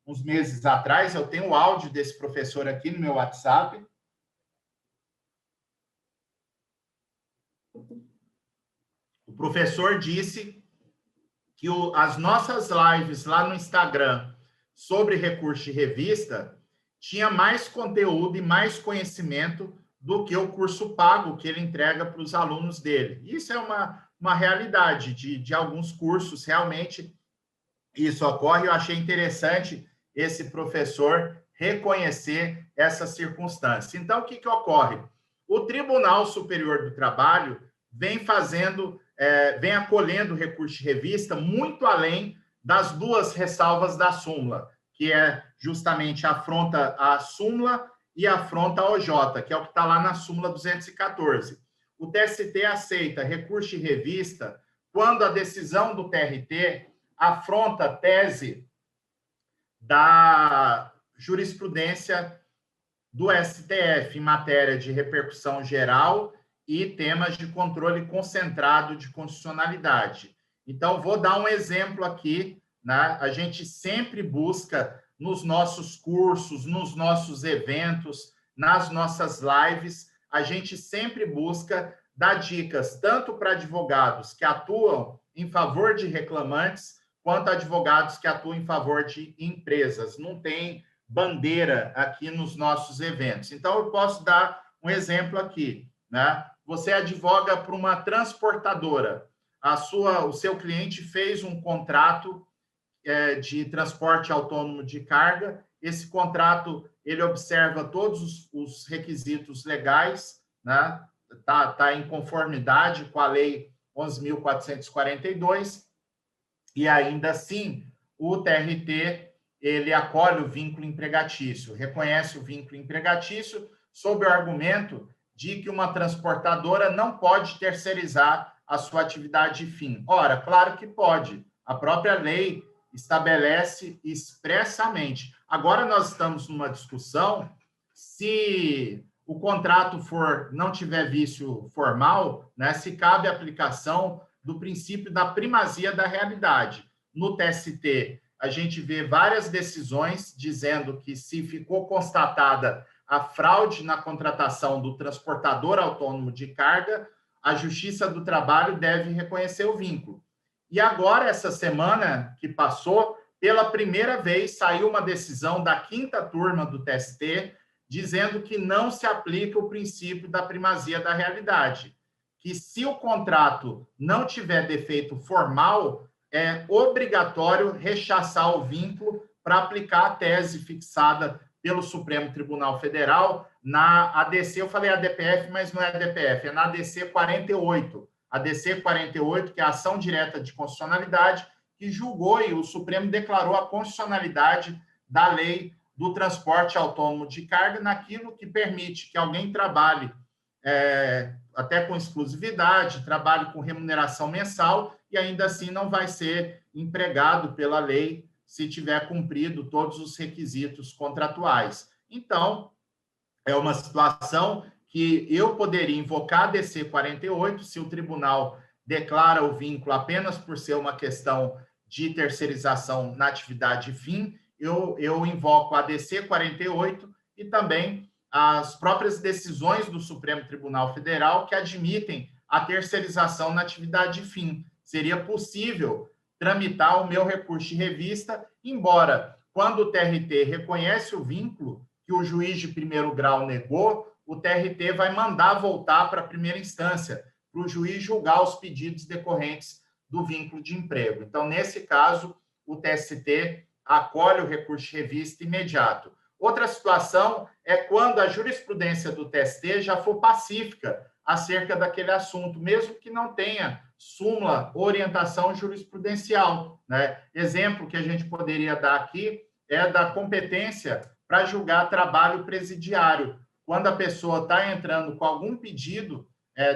[SPEAKER 1] uns meses atrás, eu tenho o áudio desse professor aqui no meu WhatsApp. O professor disse que as nossas lives lá no Instagram sobre recurso de revista tinha mais conteúdo e mais conhecimento do que o curso pago que ele entrega para os alunos dele. Isso é uma realidade de alguns cursos, realmente isso ocorre. Eu achei interessante esse professor reconhecer essa circunstância. Então, o que ocorre? O Tribunal Superior do Trabalho vem vem acolhendo recurso de revista muito além das duas ressalvas da súmula, que é justamente afronta a súmula e afronta a OJ, que é o que está lá na súmula 214. O TST aceita recurso de revista quando a decisão do TRT afronta a tese da jurisprudência do STF em matéria de repercussão geral e temas de controle concentrado de constitucionalidade. Então, vou dar um exemplo aqui, né? A gente sempre busca, nos nossos cursos, nos nossos eventos, nas nossas lives, a gente sempre busca dar dicas tanto para advogados que atuam em favor de reclamantes, quanto advogados que atuam em favor de empresas. Não tem bandeira aqui nos nossos eventos. Então, eu posso dar um exemplo aqui, né? Você advoga para uma transportadora. O seu cliente fez um contrato de transporte autônomo de carga. Esse contrato, ele observa todos os requisitos legais, né? Tá em conformidade com a Lei 11.442, e ainda assim, o TRT, ele acolhe o vínculo empregatício, reconhece o vínculo empregatício sob o argumento de que uma transportadora não pode terceirizar a sua atividade fim. Ora, claro que pode. A própria lei estabelece expressamente. Agora nós estamos numa discussão se o contrato não tiver vício formal, né, se cabe a aplicação do princípio da primazia da realidade. No TST, a gente vê várias decisões dizendo que se ficou constatada a fraude na contratação do transportador autônomo de carga, a Justiça do Trabalho deve reconhecer o vínculo. E agora, essa semana que passou, pela primeira vez, saiu uma decisão da 5ª turma do TST dizendo que não se aplica o princípio da primazia da realidade, que se o contrato não tiver defeito formal, é obrigatório rechaçar o vínculo para aplicar a tese fixada pelo Supremo Tribunal Federal na ADC, eu falei ADPF, mas não é ADPF, é na ADC 48. ADC 48, que é a ação direta de constitucionalidade, que julgou e o Supremo declarou a constitucionalidade da lei do transporte autônomo de carga naquilo que permite que alguém trabalhe até com exclusividade, trabalhe com remuneração mensal e ainda assim não vai ser empregado pela lei se tiver cumprido todos os requisitos contratuais. Então, é uma situação que eu poderia invocar a DC 48 se o tribunal declara o vínculo apenas por ser uma questão de terceirização na atividade fim, eu invoco a DC 48 e também as próprias decisões do Supremo Tribunal Federal que admitem a terceirização na atividade fim. Seria possível tramitar o meu recurso de revista, embora, quando o TRT reconhece o vínculo que o juiz de primeiro grau negou, o TRT vai mandar voltar para a primeira instância, para o juiz julgar os pedidos decorrentes do vínculo de emprego. Então, nesse caso, o TST acolhe o recurso de revista imediato. Outra situação é quando a jurisprudência do TST já for pacífica acerca daquele assunto, mesmo que não tenha súmula, orientação jurisprudencial, né? Exemplo que a gente poderia dar aqui é da competência para julgar trabalho presidiário, quando a pessoa está entrando com algum pedido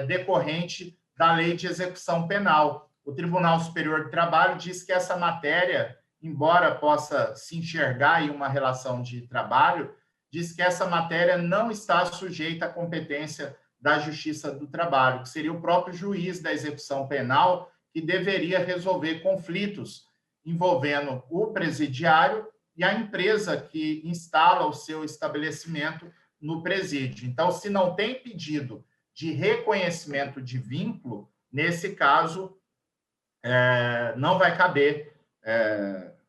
[SPEAKER 1] decorrente da lei de execução penal. O Tribunal Superior do Trabalho diz que essa matéria, embora possa se enxergar em uma relação de trabalho, diz que essa matéria não está sujeita à competência da Justiça do Trabalho, que seria o próprio juiz da execução penal que deveria resolver conflitos envolvendo o presidiário e a empresa que instala o seu estabelecimento no presídio. Então, se não tem pedido de reconhecimento de vínculo, nesse caso, não vai caber,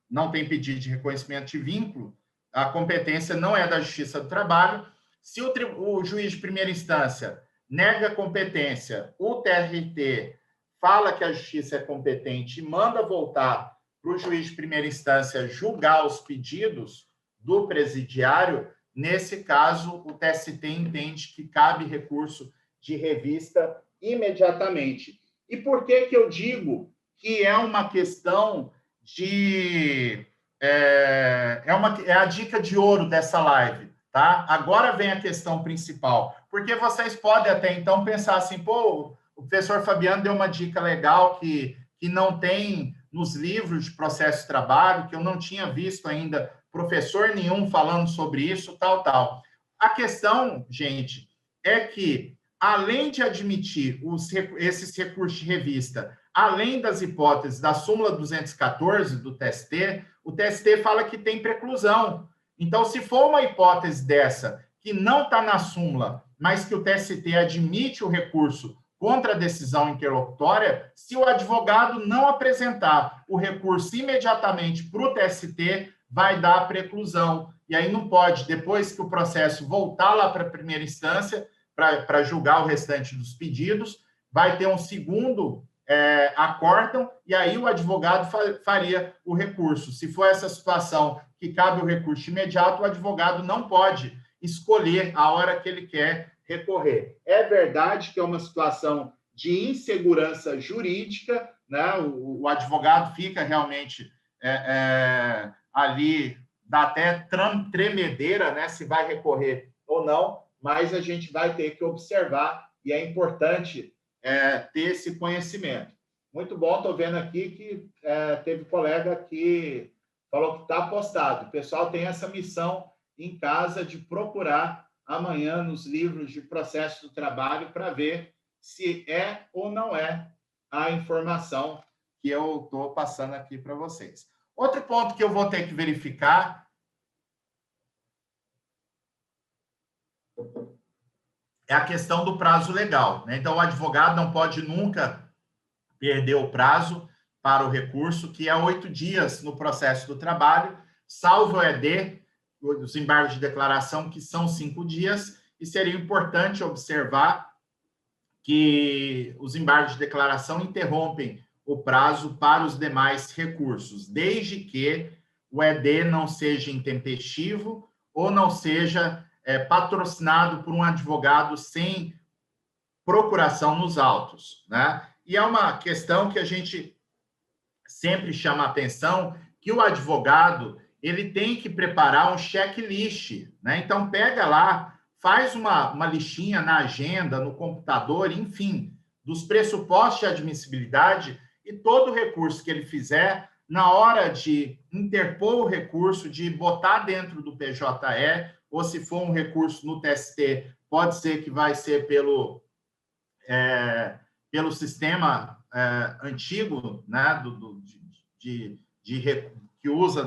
[SPEAKER 1] não tem pedido de reconhecimento de vínculo, a competência não é da Justiça do Trabalho. Se o juiz de primeira instância nega a competência, o TRT fala que a Justiça é competente e manda voltar para o juiz de primeira instância julgar os pedidos do presidiário, nesse caso, o TST entende que cabe recurso de revista imediatamente. E por que eu digo que é uma questão de... É a dica de ouro dessa live, tá? Agora vem a questão principal, porque vocês podem até então pensar assim, pô, o professor Fabiano deu uma dica legal que não tem nos livros de processo de trabalho, que eu não tinha visto ainda professor nenhum falando sobre isso, tal. A questão, gente, é que, além de admitir esses recursos de revista, além das hipóteses da súmula 214 do TST, o TST fala que tem preclusão. Então, se for uma hipótese dessa, que não está na súmula, mas que o TST admite o recurso contra a decisão interlocutória, se o advogado não apresentar o recurso imediatamente para o TST, vai dar a preclusão. E aí não pode, depois que o processo voltar lá para a primeira instância, para julgar o restante dos pedidos, vai ter um segundo acórdão, e aí o advogado faria o recurso. Se for essa situação que cabe o recurso imediato, o advogado não pode escolher a hora que ele quer recorrer. É verdade que é uma situação de insegurança jurídica, né? O advogado fica realmente ali, dá até tremedeira, né? Se vai recorrer ou não, mas a gente vai ter que observar, e é importante ter esse conhecimento. Muito bom, estou vendo aqui que teve colega que falou que está postado. O pessoal tem essa missão em casa de procurar amanhã nos livros de processo do trabalho para ver se é ou não é a informação que eu estou passando aqui para vocês. Outro ponto que eu vou ter que verificar é a questão do prazo legal, né? Então, o advogado não pode nunca perder o prazo para o recurso, que é 8 dias no processo do trabalho, salvo o ED, os embargos de declaração, que são 5 dias, e seria importante observar que os embargos de declaração interrompem o prazo para os demais recursos, desde que o ED não seja intempestivo ou não seja patrocinado por um advogado sem procuração nos autos, né? E é uma questão que a gente sempre chama a atenção, que o advogado ele tem que preparar um checklist, né? Então, pega lá, faz uma listinha na agenda, no computador, enfim, dos pressupostos de admissibilidade, e todo recurso que ele fizer, na hora de interpor o recurso, de botar dentro do PJE, ou se for um recurso no TST, pode ser que vai ser pelo sistema antigo, né, que usa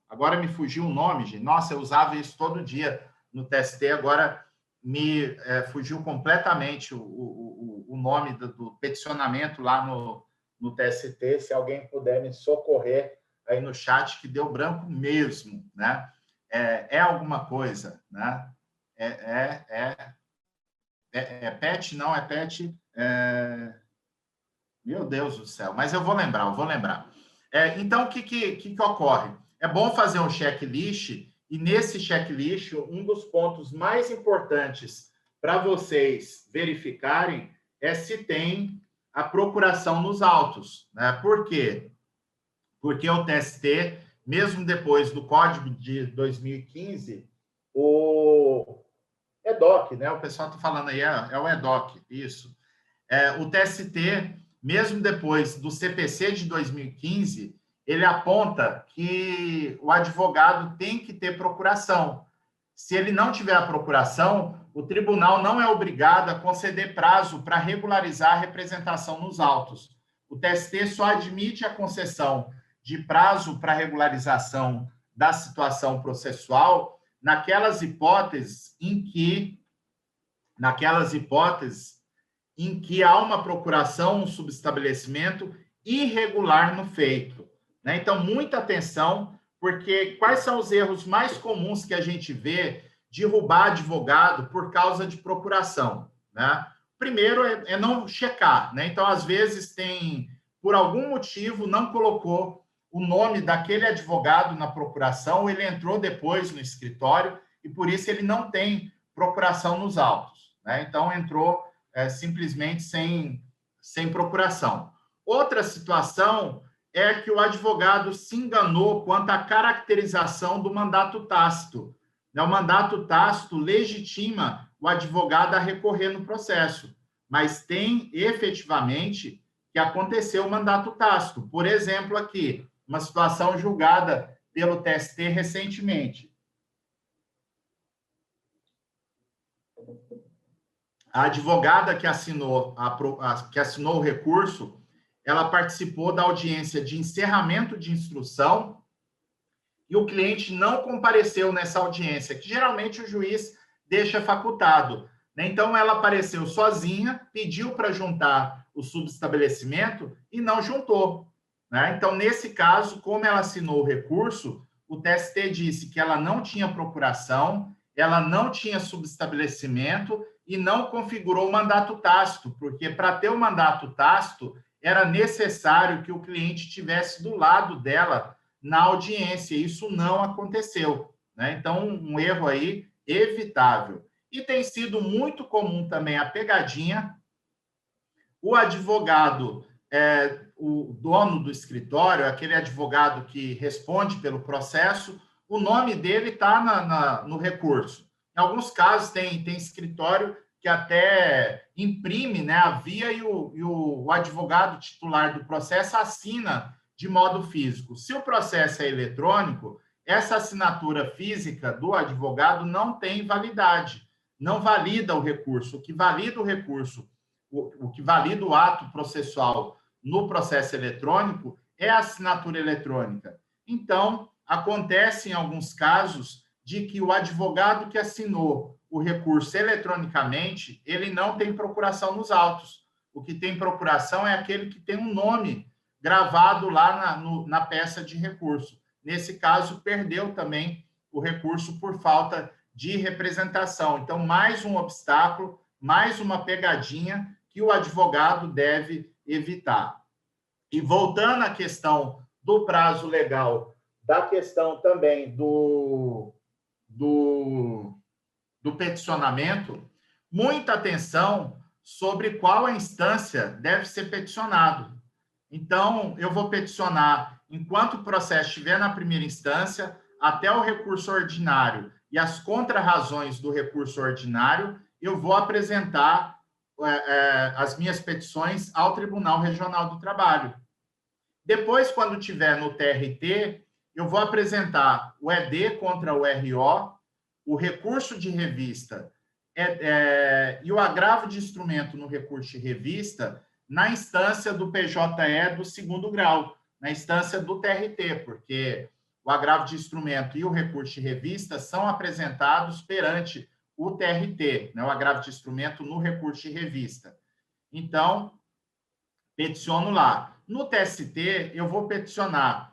[SPEAKER 1] Agora me fugiu o nome, gente. Nossa, eu usava isso todo dia no TST, agora me fugiu completamente o nome do peticionamento lá no TST. Se alguém puder me socorrer aí no chat, que deu branco mesmo, né? Alguma coisa, né? PET, não é PET. Meu Deus do céu, mas eu vou lembrar. Então, o que ocorre? É bom fazer um checklist, e nesse checklist, um dos pontos mais importantes para vocês verificarem é se tem a procuração nos autos, né? Por quê? Porque o TST, mesmo depois do Código de 2015, o EDOC, né? O pessoal está falando aí, é o EDOC, isso. O TST, mesmo depois do CPC de 2015, ele aponta que o advogado tem que ter procuração. Se ele não tiver a procuração, o tribunal não é obrigado a conceder prazo para regularizar a representação nos autos. O TST só admite a concessão de prazo para regularização da situação processual naquelas hipóteses em que há uma procuração, um subestabelecimento irregular no feito, né? Então, muita atenção, porque quais são os erros mais comuns que a gente vê de roubar advogado por causa de procuração, né? Primeiro é não checar, né? Então, às vezes, por algum motivo, não colocou o nome daquele advogado na procuração, ele entrou depois no escritório e, por isso, ele não tem procuração nos autos, né? Então, entrou simplesmente sem procuração. Outra situação é que o advogado se enganou quanto à caracterização do mandato tácito. O mandato tácito legitima o advogado a recorrer no processo, mas tem efetivamente que aconteceu o mandato tácito. Por exemplo, aqui, uma situação julgada pelo TST recentemente. A advogada que assinou o recurso, ela participou da audiência de encerramento de instrução e o cliente não compareceu nessa audiência, que geralmente o juiz deixa facultado, né? Então, ela apareceu sozinha, pediu para juntar o subestabelecimento e não juntou, né? Então, nesse caso, como ela assinou o recurso, o TST disse que ela não tinha procuração, ela não tinha subestabelecimento e não configurou o mandato tácito, porque para ter o mandato tácito era necessário que o cliente estivesse do lado dela na audiência. Isso não aconteceu, né? Então, um erro aí evitável. E tem sido muito comum também a pegadinha. O advogado, o dono do escritório, aquele advogado que responde pelo processo, o nome dele está no recurso. Em alguns casos, tem escritório que até imprime, né, a via e o advogado titular do processo assina de modo físico. Se o processo é eletrônico, essa assinatura física do advogado não tem validade, não valida o recurso. O que valida o recurso, o que valida o ato processual no processo eletrônico é a assinatura eletrônica. Então, acontece em alguns casos de que o advogado que assinou o recurso eletronicamente, ele não tem procuração nos autos. O que tem procuração é aquele que tem um nome gravado lá na peça de recurso. Nesse caso, perdeu também o recurso por falta de representação. Então, mais um obstáculo, mais uma pegadinha que o advogado deve evitar. E voltando à questão do prazo legal, da questão também do peticionamento, muita atenção sobre qual a instância deve ser peticionado. Então, eu vou peticionar enquanto o processo estiver na primeira instância, até o recurso ordinário e as contrarrazões do recurso ordinário, eu vou apresentar as minhas petições ao Tribunal Regional do Trabalho. Depois, quando tiver no TRT, eu vou apresentar o ED contra o RO, o recurso de revista e o agravo de instrumento no recurso de revista na instância do PJE do segundo grau, na instância do TRT, porque o agravo de instrumento e o recurso de revista são apresentados perante o TRT, né, o agravo de instrumento no recurso de revista. Então, peticiono lá. No TST, eu vou peticionar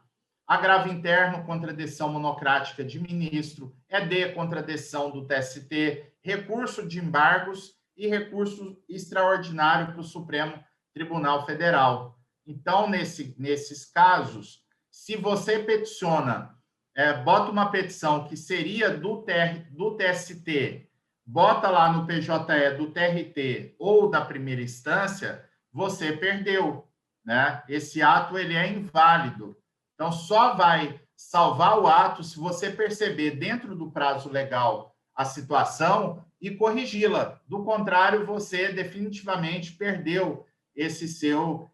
[SPEAKER 1] agravo interno contra decisão monocrática de ministro, ED contra decisão do TST, recurso de embargos e recurso extraordinário para o Supremo Tribunal Federal. Então, nesses casos, se você peticiona, bota uma petição que seria do TST, bota lá no PJE do TRT ou da primeira instância, você perdeu, né? Esse ato ele é inválido. Então, só vai salvar o ato se você perceber dentro do prazo legal a situação e corrigi-la. Do contrário, você definitivamente perdeu esse seu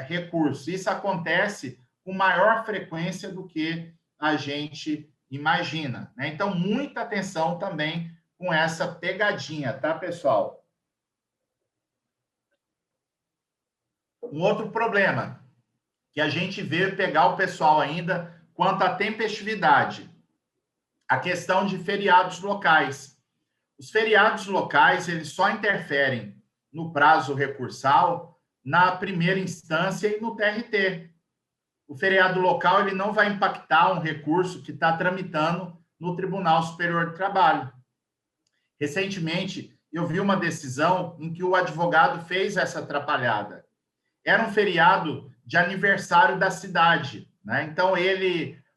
[SPEAKER 1] recurso. Isso acontece com maior frequência do que a gente imagina, né? Então, muita atenção também com essa pegadinha, tá, pessoal? Um outro problema que a gente vê pegar o pessoal ainda quanto à tempestividade, a questão de feriados locais. Os feriados locais, eles só interferem no prazo recursal na primeira instância e no TRT. O feriado local, ele não vai impactar um recurso que está tramitando no Tribunal Superior do Trabalho. Recentemente, eu vi uma decisão em que o advogado fez essa atrapalhada. Era um feriado de aniversário da cidade, né? Então,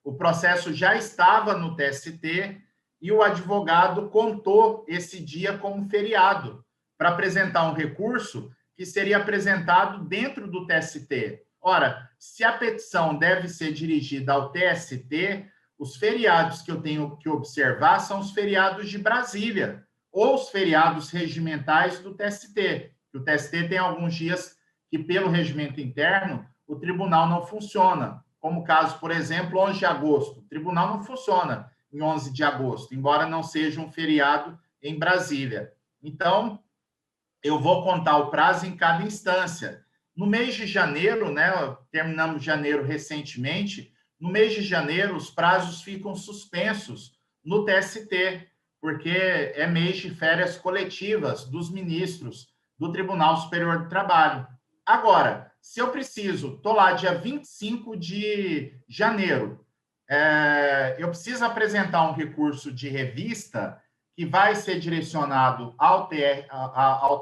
[SPEAKER 1] o processo já estava no TST e o advogado contou esse dia como feriado para apresentar um recurso que seria apresentado dentro do TST. Ora, se a petição deve ser dirigida ao TST, os feriados que eu tenho que observar são os feriados de Brasília ou os feriados regimentais do TST. O TST tem alguns dias que, pelo regimento interno, o tribunal não funciona, como o caso, por exemplo, 11 de agosto. O tribunal não funciona em 11 de agosto, embora não seja um feriado em Brasília. Então, eu vou contar o prazo em cada instância. No mês de janeiro, né, terminamos janeiro recentemente, no mês de janeiro os prazos ficam suspensos no TST, porque é mês de férias coletivas dos ministros do Tribunal Superior do Trabalho. Agora, se eu preciso, estou lá dia 25 de janeiro, eu preciso apresentar um recurso de revista que vai ser direcionado ao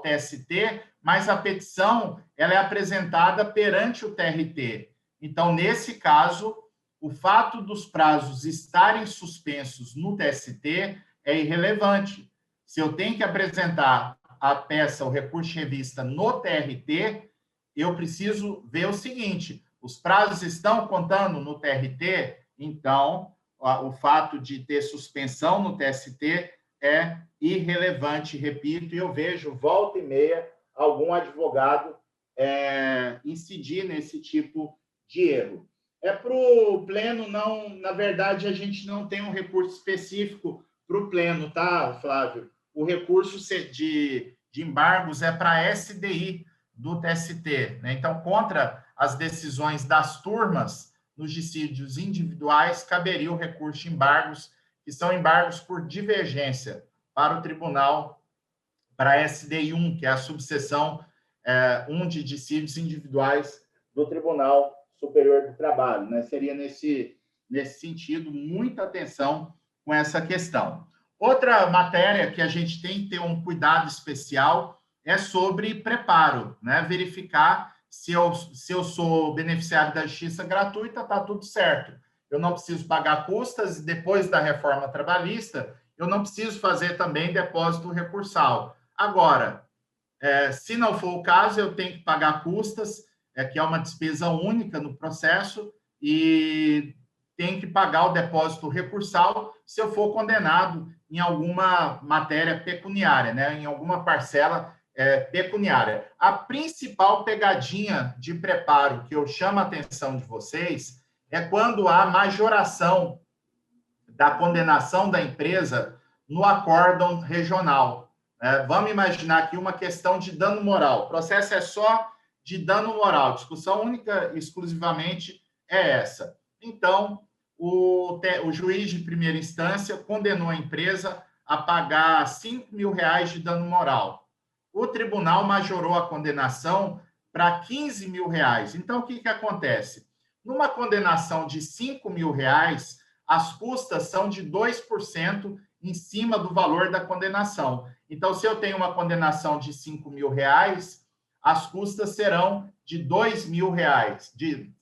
[SPEAKER 1] TST, mas a petição ela é apresentada perante o TRT. Então, nesse caso, o fato dos prazos estarem suspensos no TST é irrelevante. Se eu tenho que apresentar a peça, o recurso de revista no TRT, eu preciso ver o seguinte: os prazos estão contando no TRT, então o fato de ter suspensão no TST é irrelevante, repito, e eu vejo volta e meia algum advogado incidir nesse tipo de erro. Para o pleno, não, na verdade, a gente não tem um recurso específico para o pleno, tá, Flávio? O recurso de embargos é para a SDI do TST, né? Então, contra as decisões das turmas nos dissídios individuais, caberia o recurso de embargos, que são embargos por divergência para o tribunal, para a SDI 1, que é a subseção 1 de dissídios individuais do Tribunal Superior do Trabalho, né? Seria nesse sentido, muita atenção com essa questão. Outra matéria que a gente tem que ter um cuidado especial é sobre preparo, né? Verificar se eu sou beneficiário da justiça gratuita, está tudo certo. Eu não preciso pagar custas e depois da reforma trabalhista, eu não preciso fazer também depósito recursal. Agora, se não for o caso, eu tenho que pagar custas, que é uma despesa única no processo, e tenho que pagar o depósito recursal se eu for condenado em alguma matéria pecuniária, né? Em alguma parcela pecuniária. A principal pegadinha de preparo que eu chamo a atenção de vocês é quando há majoração da condenação da empresa no acórdão regional. Vamos imaginar aqui uma questão de dano moral. O processo é só de dano moral. Discussão única, exclusivamente, é essa. Então, o juiz de primeira instância condenou a empresa a pagar R$5.000 de dano moral. O tribunal majorou a condenação para R$15.000. Então, o que acontece? Numa condenação de R$5.000, as custas são de 2% em cima do valor da condenação. Então, se eu tenho uma condenação de R$5.000, as custas serão de R$2.000, de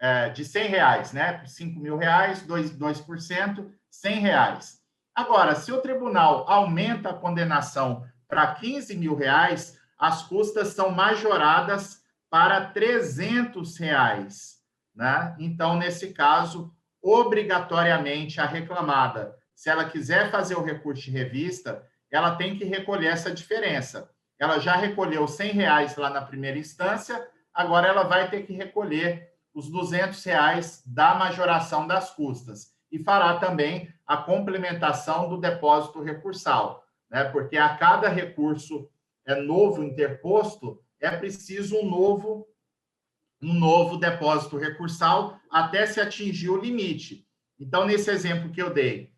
[SPEAKER 1] R$100, né? R$5.000, 2%, R$100. Agora, se o tribunal aumenta a condenação para R$15.000, as custas são majoradas para R$300, né? Então, nesse caso, obrigatoriamente a reclamada, se ela quiser fazer o recurso de revista, ela tem que recolher essa diferença. Ela já recolheu R$100 lá na primeira instância, agora ela vai ter que recolher os R$200 da majoração das custas e fará também a complementação do depósito recursal, né? Porque a cada recurso novo interposto é preciso um novo depósito recursal até se atingir o limite. Então, nesse exemplo que eu dei,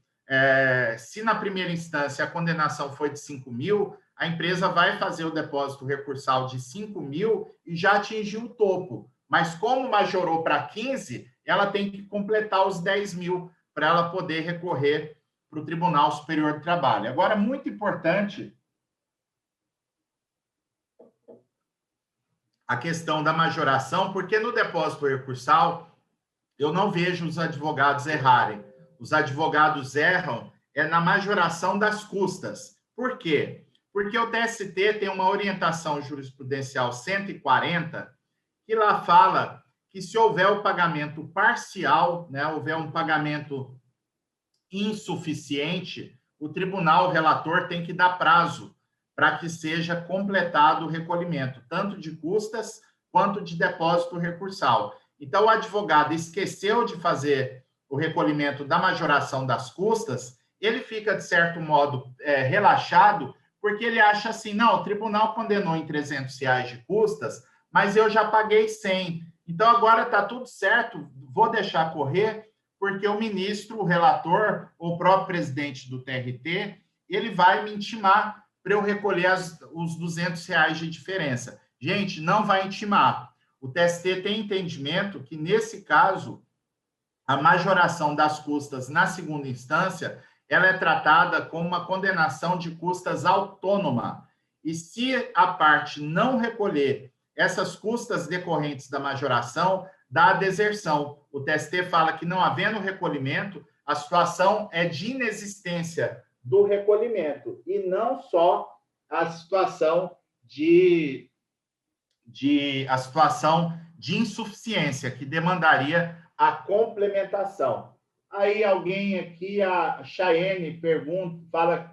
[SPEAKER 1] se na primeira instância a condenação foi de R$5.000, a empresa vai fazer o depósito recursal de R$5.000 e já atingiu o topo. Mas como majorou para 15, ela tem que completar os 10.000 para ela poder recorrer para o Tribunal Superior do Trabalho. Agora, muito importante a questão da majoração, porque no depósito recursal eu não vejo os advogados errarem. Os advogados erram na majoração das custas. Por quê? Porque o TST tem uma orientação jurisprudencial 140, que lá fala que se houver o pagamento parcial, né, houver um pagamento insuficiente, o tribunal relator tem que dar prazo para que seja completado o recolhimento, tanto de custas quanto de depósito recursal. Então, o advogado esqueceu de fazer o recolhimento da majoração das custas, ele fica, de certo modo, relaxado, porque ele acha assim, não, o tribunal condenou em R$300 de custas, mas eu já paguei 100. Então, agora está tudo certo, vou deixar correr, porque o ministro, o relator, ou o próprio presidente do TRT, ele vai me intimar para eu recolher os R$200 de diferença. Gente, não vai intimar. O TST tem entendimento que, nesse caso, a majoração das custas na segunda instância, ela é tratada como uma condenação de custas autônoma. E se a parte não recolher essas custas decorrentes da majoração, dá a deserção. O TST fala que, não havendo recolhimento, a situação é de inexistência do recolhimento, e não só a situação de insuficiência, que demandaria a complementação. Aí alguém aqui, a Chayenne,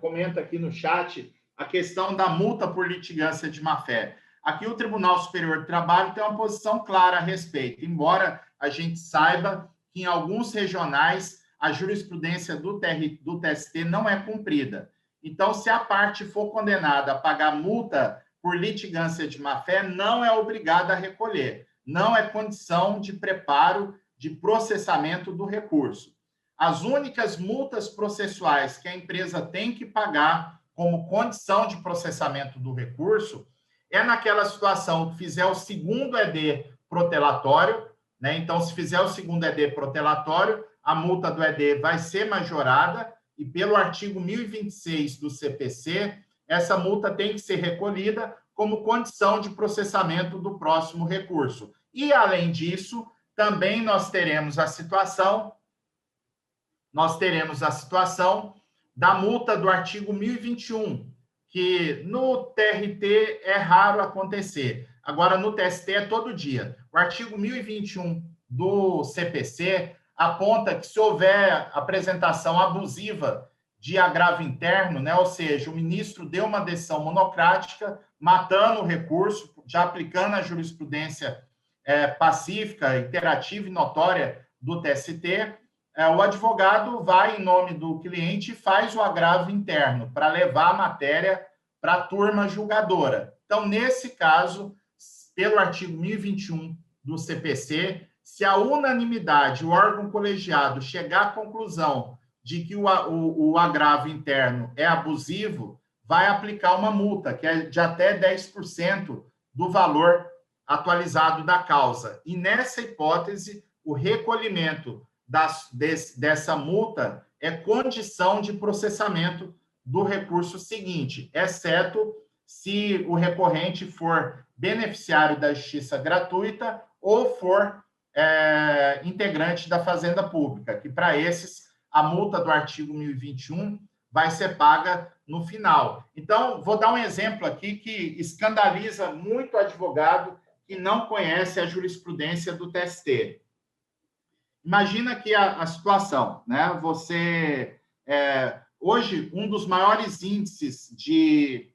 [SPEAKER 1] comenta aqui no chat a questão da multa por litigância de má-fé. Aqui o Tribunal Superior do Trabalho tem uma posição clara a respeito, embora a gente saiba que em alguns regionais a jurisprudência do TST não é cumprida. Então, se a parte for condenada a pagar multa por litigância de má-fé, não é obrigada a recolher. Não é condição de preparo de processamento do recurso. As únicas multas processuais que a empresa tem que pagar como condição de processamento do recurso é naquela situação que fizer o segundo ED protelatório, né? Então, se fizer o segundo ED protelatório, a multa do ED vai ser majorada e, pelo artigo 1026 do CPC, essa multa tem que ser recolhida como condição de processamento do próximo recurso. E, além disso, também nós teremos a situação da multa do artigo 1021, que no TRT é raro acontecer. Agora, no TST é todo dia. O artigo 1021 do CPC aponta que, se houver apresentação abusiva de agravo interno, né, ou seja, o ministro deu uma decisão monocrática, matando o recurso, já aplicando a jurisprudência pacífica, iterativa e notória do TST, o advogado vai em nome do cliente e faz o agravo interno para levar a matéria para a turma julgadora. Então, nesse caso, pelo artigo 1021 do CPC, se a unanimidade, o órgão colegiado, chegar à conclusão de que o agravo interno é abusivo, vai aplicar uma multa, que é de até 10% do valor atualizado da causa. E, nessa hipótese, o recolhimento dessa multa é condição de processamento do recurso seguinte, exceto se o recorrente for beneficiário da justiça gratuita ou for integrante da Fazenda Pública, que para esses a multa do artigo 1021 vai ser paga no final. Então, vou dar um exemplo aqui que escandaliza muito o advogado que não conhece a jurisprudência do TST. Imagina aqui a situação, né? Você, hoje, um dos maiores índices de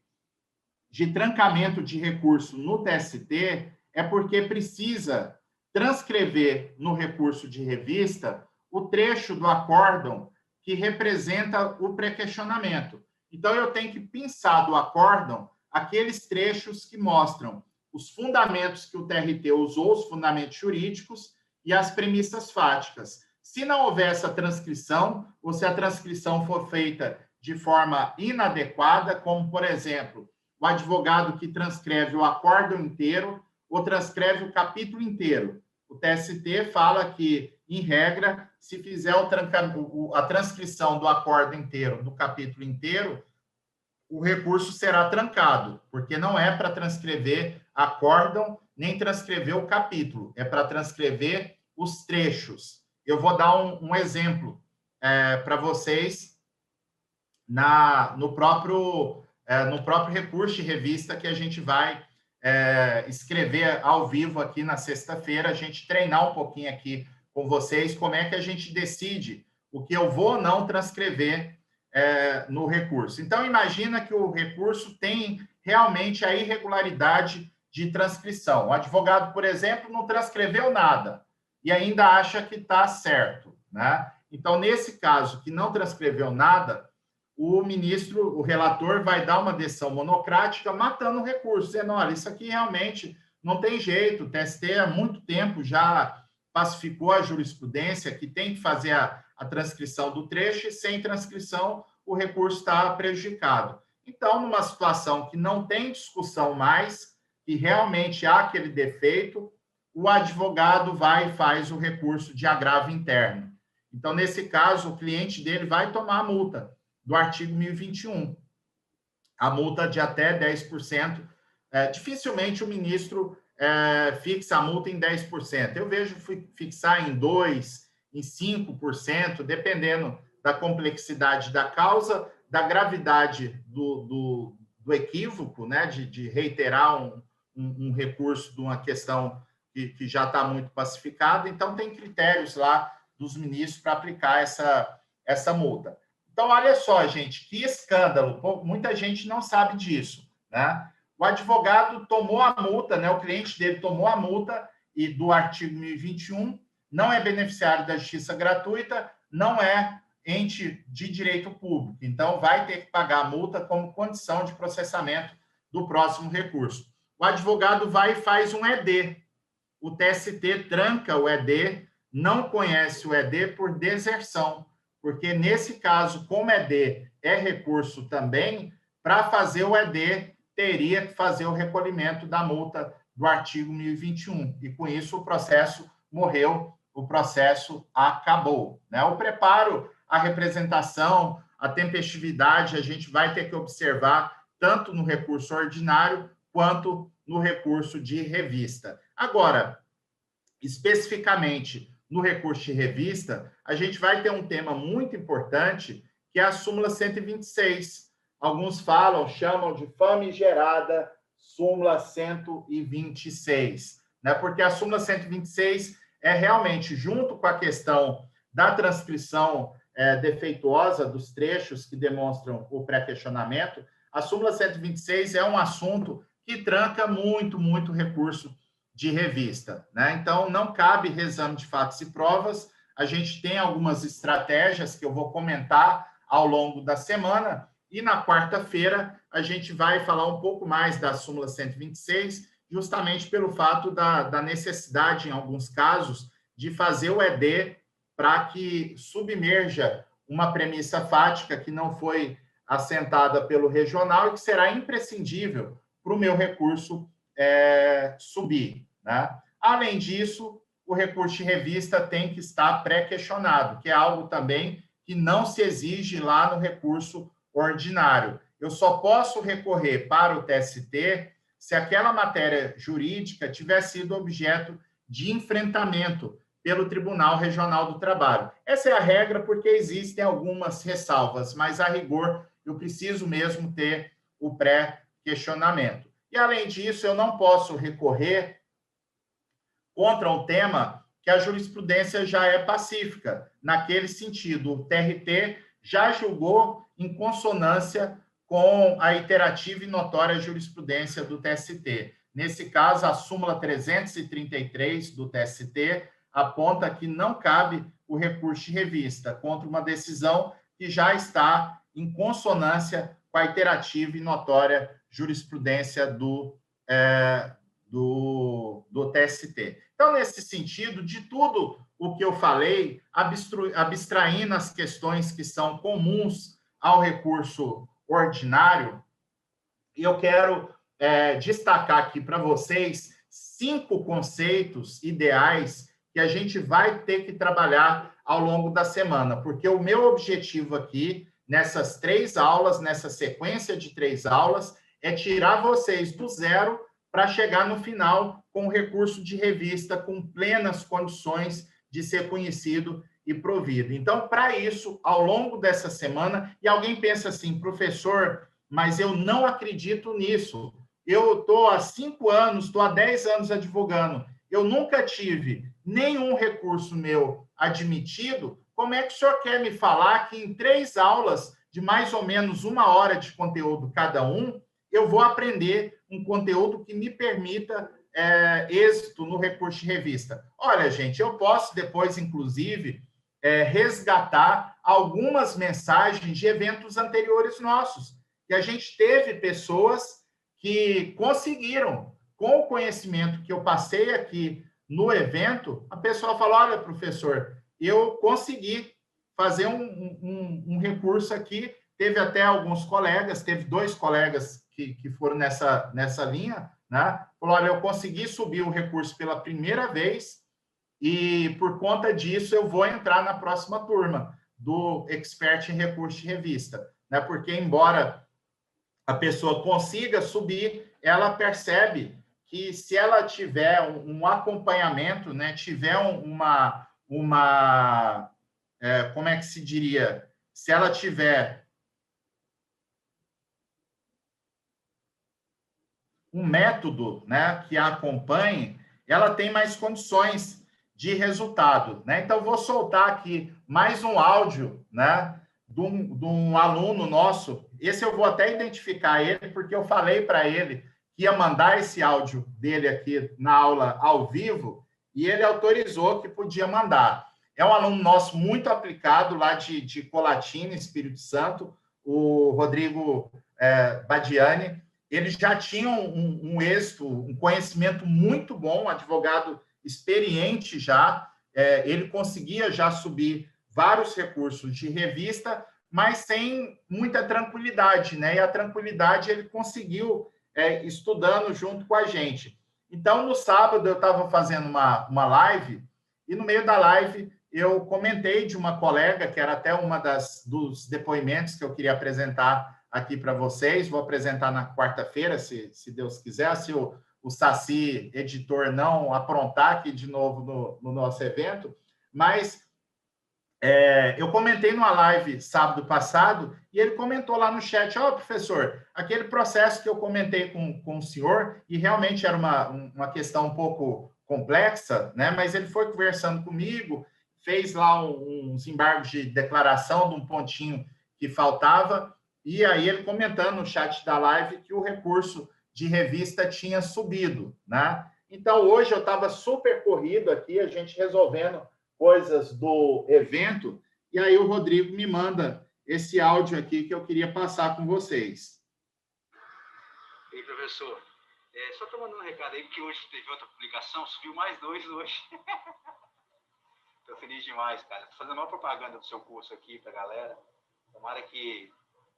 [SPEAKER 1] trancamento de recurso no TST é porque precisa transcrever no recurso de revista o trecho do acórdão que representa o pré-questionamento. Então, eu tenho que pensar do acórdão aqueles trechos que mostram os fundamentos que o TRT usou, os fundamentos jurídicos e as premissas fáticas. Se não houver essa transcrição, ou se a transcrição for feita de forma inadequada, como, por exemplo, o advogado que transcreve o acórdão inteiro ou transcreve o capítulo inteiro. O TST fala que, em regra, se fizer a transcrição do acórdão inteiro, do capítulo inteiro, o recurso será trancado, porque não é para transcrever acórdão, nem transcrever o capítulo, é para transcrever os trechos. Eu vou dar um exemplo para vocês no próprio recurso de revista que a gente vai escrever ao vivo aqui na sexta-feira, a gente treinar um pouquinho aqui com vocês como é que a gente decide o que eu vou ou não transcrever no recurso. Então, imagina que o recurso tem realmente a irregularidade de transcrição. O advogado, por exemplo, não transcreveu nada e ainda acha que está certo, né? Então, nesse caso, que não transcreveu nada, o ministro, o relator, vai dar uma decisão monocrática matando o recurso, dizendo, olha, isso aqui realmente não tem jeito, o TST há muito tempo já pacificou a jurisprudência que tem que fazer a transcrição do trecho e sem transcrição o recurso está prejudicado. Então, numa situação que não tem discussão mais, e realmente há aquele defeito, o advogado vai e faz o recurso de agravo interno. Então, nesse caso, o cliente dele vai tomar a multa do artigo 1021, a multa de até 10%. Dificilmente o ministro fixa a multa em 10%. Eu vejo fixar em 2%, em 5%, dependendo da complexidade da causa, da gravidade do equívoco, né, de reiterar um recurso de uma questão que já está muito pacificada. Então, tem critérios lá dos ministros para aplicar essa multa. Então, olha só, gente, que escândalo. Muita gente não sabe disso, né? O advogado tomou a multa, né? O cliente dele tomou a multa e do artigo 1021, não é beneficiário da justiça gratuita, não é ente de direito público. Então, vai ter que pagar a multa como condição de processamento do próximo recurso. O advogado vai e faz um ED. O TST tranca o ED, não conhece o ED por deserção, porque, nesse caso, como ED é recurso também, para fazer o ED, teria que fazer o recolhimento da multa do artigo 1021. E, com isso, o processo morreu, o processo acabou, né? O preparo, a representação, a tempestividade, a gente vai ter que observar tanto no recurso ordinário quanto no recurso de revista. Agora, especificamente no recurso de revista, a gente vai ter um tema muito importante, que é a súmula 126. Alguns chamam de famigerada súmula 126, né? Porque a súmula 126 é realmente, junto com a questão da transcrição defeituosa dos trechos que demonstram o pré-questionamento, a súmula 126 é um assunto que tranca muito, muito recurso de revista, né? Então, não cabe reexame de fatos e provas, a gente tem algumas estratégias que eu vou comentar ao longo da semana, e na quarta-feira a gente vai falar um pouco mais da súmula 126, justamente pelo fato da necessidade, em alguns casos, de fazer o ED para que submerja uma premissa fática que não foi assentada pelo regional e que será imprescindível para o meu recurso subir, né? Além disso, o recurso de revista tem que estar pré-questionado, que é algo também que não se exige lá no recurso ordinário. Eu só posso recorrer para o TST se aquela matéria jurídica tiver sido objeto de enfrentamento pelo Tribunal Regional do Trabalho. Essa é a regra, porque existem algumas ressalvas, mas, a rigor, eu preciso mesmo ter o pré-questionamento. E, além disso, eu não posso recorrer contra um tema que a jurisprudência já é pacífica. Naquele sentido, o TRT já julgou em consonância com a iterativa e notória jurisprudência do TST. Nesse caso, a súmula 333 do TST aponta que não cabe o recurso de revista contra uma decisão que já está em consonância com a iterativa e notória jurisprudência do TST. Então, nesse sentido, de tudo o que eu falei, abstraindo as questões que são comuns ao recurso ordinário, eu quero destacar aqui para vocês 5 conceitos ideais que a gente vai ter que trabalhar ao longo da semana, porque o meu objetivo aqui, nessas 3 aulas, nessa sequência de 3 aulas, é tirar vocês do zero para chegar no final com o recurso de revista com plenas condições de ser conhecido e provido. Então, para isso, ao longo dessa semana, e alguém pensa assim, professor, mas eu não acredito nisso. Eu estou há 5 anos, estou há 10 anos advogando, eu nunca tive nenhum recurso meu admitido. Como é que o senhor quer me falar que em 3 aulas, de mais ou menos 1 hora de conteúdo cada um, eu vou aprender um conteúdo que me permita êxito no recurso de revista? Olha, gente, eu posso depois, inclusive, resgatar algumas mensagens de eventos anteriores nossos, que a gente teve pessoas que conseguiram, com o conhecimento que eu passei aqui no evento, a pessoa falou, olha, professor, eu consegui fazer um recurso aqui. Teve até alguns colegas, teve 2 colegas que foram nessa linha, né? Falou, olha, eu consegui subir o recurso pela primeira vez e, por conta disso, eu vou entrar na próxima turma do Expert em Recurso de Revista, né? Porque, embora a pessoa consiga subir, ela percebe que, se ela tiver um acompanhamento, né? Tiver como é que se diria? Se ela tiver um método, né, que a acompanhe, ela tem mais condições de resultado, né? Então, vou soltar aqui mais um áudio, né, de um aluno nosso. Esse eu vou até identificar ele, porque eu falei para ele que ia mandar esse áudio dele aqui na aula ao vivo, e ele autorizou que podia mandar. É um aluno nosso muito aplicado, lá de Colatina, Espírito Santo, o Rodrigo Badiani. Ele já tinha um êxito, um conhecimento muito bom, um advogado experiente já. Ele conseguia já subir vários recursos de revista, mas sem muita tranquilidade, né? E a tranquilidade ele conseguiu estudando junto com a gente. Então, no sábado, eu estava fazendo uma live, e no meio da live eu comentei de uma colega, que era até dos depoimentos que eu queria apresentar aqui para vocês. Vou apresentar na quarta-feira, se Deus quiser, se o Saci, editor, não aprontar aqui de novo no nosso evento. Mas eu comentei numa live sábado passado, e ele comentou lá no chat, professor, aquele processo que eu comentei com o senhor, e realmente era uma questão um pouco complexa, né? Mas ele foi conversando comigo, fez lá uns embargos de declaração de um pontinho que faltava, e aí ele comentando no chat da live que o recurso de revista tinha subido, né? Então, hoje eu estava super corrido aqui, a gente resolvendo coisas do evento, e aí o Rodrigo me manda esse áudio aqui que eu queria passar com vocês.
[SPEAKER 6] E aí, professor, só estou mandando um recado aí, porque hoje teve outra publicação, subiu mais 2 hoje. Estou feliz demais, cara. Estou fazendo a maior propaganda do seu curso aqui para a galera. Tomara que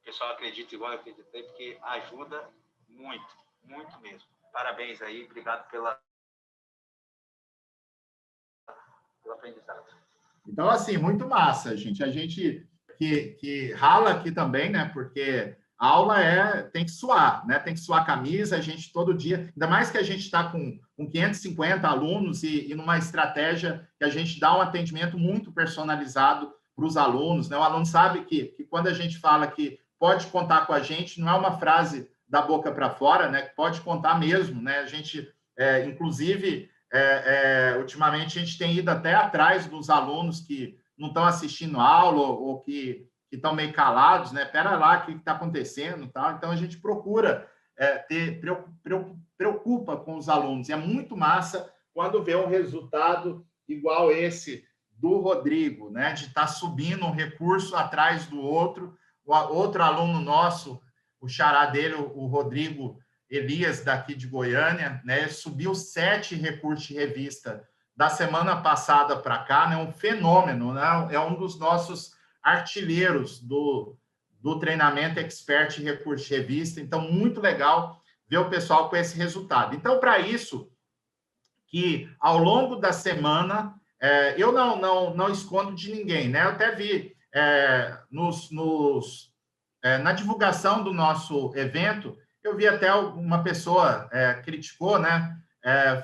[SPEAKER 6] o pessoal acredite igual eu acreditei, porque ajuda muito, muito mesmo. Parabéns aí, obrigado pelo aprendizado.
[SPEAKER 1] Então, assim, muito massa, gente. A gente que rala aqui também, né? Porque a aula tem que suar, né? Tem que suar a camisa, a gente todo dia, ainda mais que a gente está com 550 alunos e numa estratégia que a gente dá um atendimento muito personalizado para os alunos, né? O aluno sabe que quando a gente fala que pode contar com a gente, não é uma frase da boca para fora, né? Pode contar mesmo, né? A gente, inclusive, ultimamente a gente tem ido até atrás dos alunos que não estão assistindo aula ou que estão meio calados, né? Pera lá, o que está acontecendo, tá? Então a gente procura preocupa com os alunos. E é muito massa quando vê um resultado igual esse do Rodrigo, né? De estar subindo um recurso atrás do outro. O outro aluno nosso, o xará dele, o Rodrigo Elias, daqui de Goiânia, né? Subiu 7 recursos de revista da semana passada para cá, né? Um fenômeno, né? É um dos nossos artilheiros do treinamento expert em recurso de revista. Então, muito legal ver o pessoal com esse resultado. Então, para isso, que ao longo da semana, eu não escondo de ninguém, né? Eu até vi na divulgação do nosso evento, eu vi até uma pessoa criticou, né?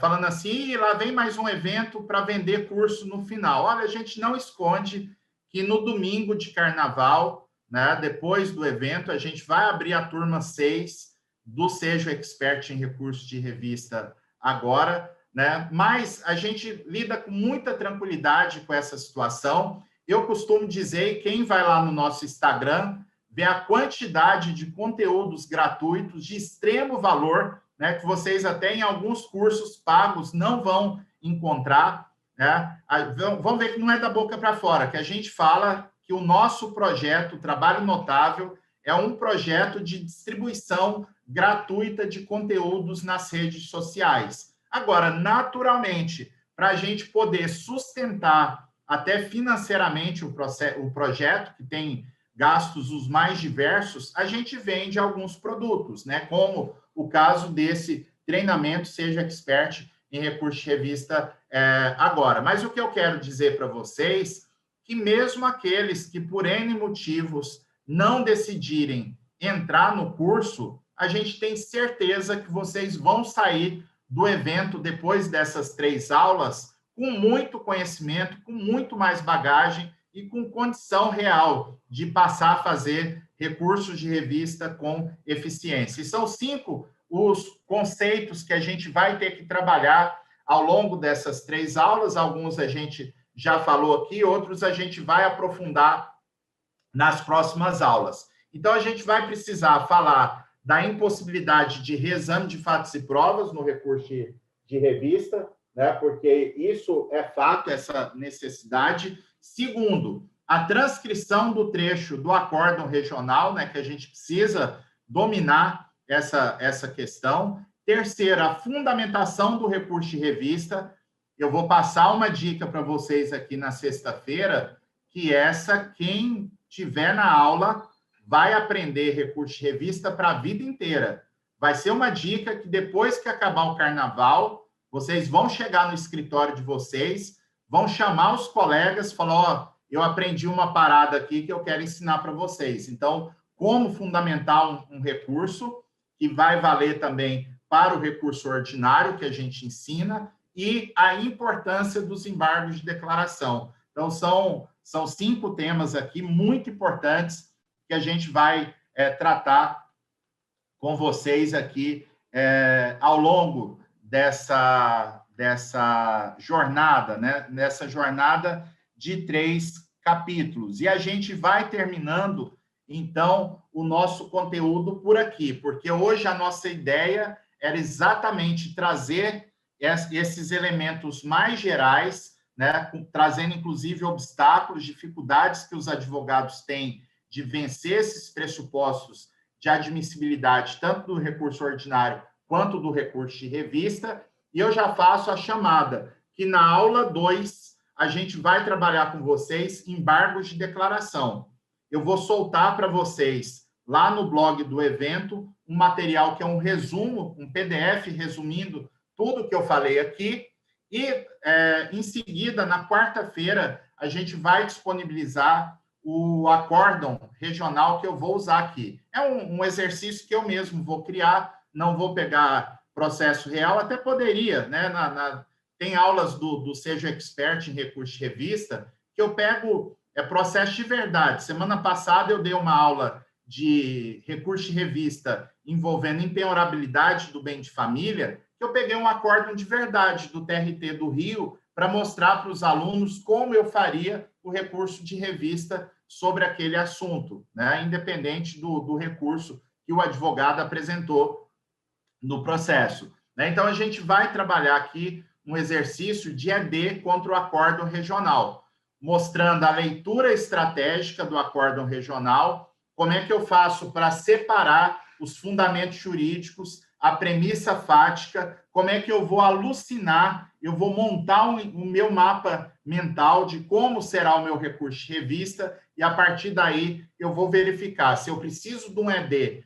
[SPEAKER 1] Falando assim, lá vem mais um evento para vender curso no final. Olha, a gente não esconde que no domingo de carnaval, né, depois do evento, a gente vai abrir a turma 6 do Seja Expert em Recursos de Revista agora, né? Mas a gente lida com muita tranquilidade com essa situação. Eu costumo dizer, quem vai lá no nosso Instagram, vê a quantidade de conteúdos gratuitos de extremo valor, né, que vocês até em alguns cursos pagos não vão encontrar, né? Vamos ver que não é da boca para fora, que a gente fala que o nosso projeto, o Trabalho Notável, é um projeto de distribuição gratuita de conteúdos nas redes sociais. Agora, naturalmente, para a gente poder sustentar até financeiramente o projeto, que tem gastos os mais diversos, a gente vende alguns produtos, né? Como o caso desse treinamento Seja Expert em Recursos de Revista agora. Mas o que eu quero dizer para vocês, que mesmo aqueles que por N motivos não decidirem entrar no curso, a gente tem certeza que vocês vão sair do evento depois dessas 3 aulas com muito conhecimento, com muito mais bagagem e com condição real de passar a fazer recursos de revista com eficiência. E são 5 os conceitos que a gente vai ter que trabalhar ao longo dessas 3 aulas. Alguns a gente já falou aqui, outros a gente vai aprofundar nas próximas aulas. Então, a gente vai precisar falar da impossibilidade de reexame de fatos e provas no recurso de revista, né? Porque isso é fato, essa necessidade. Segundo, a transcrição do trecho do acórdão regional, né? Que a gente precisa dominar essa questão. Terceira, a fundamentação do recurso de revista. Eu vou passar uma dica para vocês aqui na sexta-feira, que quem tiver na aula vai aprender recurso de revista para a vida inteira. Vai ser uma dica que depois que acabar o carnaval, vocês vão chegar no escritório de vocês, vão chamar os colegas e falar, eu aprendi uma parada aqui que eu quero ensinar para vocês. Então, como fundamentar um recurso, que vai valer também para o recurso ordinário que a gente ensina, e a importância dos embargos de declaração. Então, são 5 temas aqui muito importantes que a gente vai tratar com vocês aqui ao longo dessa jornada, né? Nessa jornada de 3 capítulos. E a gente vai terminando, então, o nosso conteúdo por aqui, porque hoje a nossa ideia era exatamente trazer esses elementos mais gerais né, trazendo inclusive obstáculos, dificuldades que os advogados têm de vencer esses pressupostos de admissibilidade, tanto do recurso ordinário quanto do recurso de revista, e eu já faço a chamada, que na aula 2 a gente vai trabalhar com vocês embargos de declaração. Eu vou soltar para vocês, lá no blog do evento, um material que é um resumo, um PDF resumindo tudo que eu falei aqui, e em seguida, na quarta-feira, a gente vai disponibilizar o acórdão regional que eu vou usar aqui. É um exercício que eu mesmo vou criar, não vou pegar processo real, até poderia, né? Tem aulas do Seja Expert em recurso de revista, que eu pego processo de verdade. Semana passada eu dei uma aula de recurso de revista envolvendo impenhorabilidade do bem de família, que eu peguei um acórdão de verdade do TRT do Rio para mostrar para os alunos como eu faria o recurso de revista sobre aquele assunto, né? Independente do recurso que o advogado apresentou no processo, né? Então, a gente vai trabalhar aqui um exercício de ED contra o acórdão regional, mostrando a leitura estratégica do acórdão regional, como é que eu faço para separar os fundamentos jurídicos, a premissa fática, como é que eu vou alucinar, eu vou montar o meu mapa mental de como será o meu recurso de revista, e a partir daí eu vou verificar se eu preciso de um ED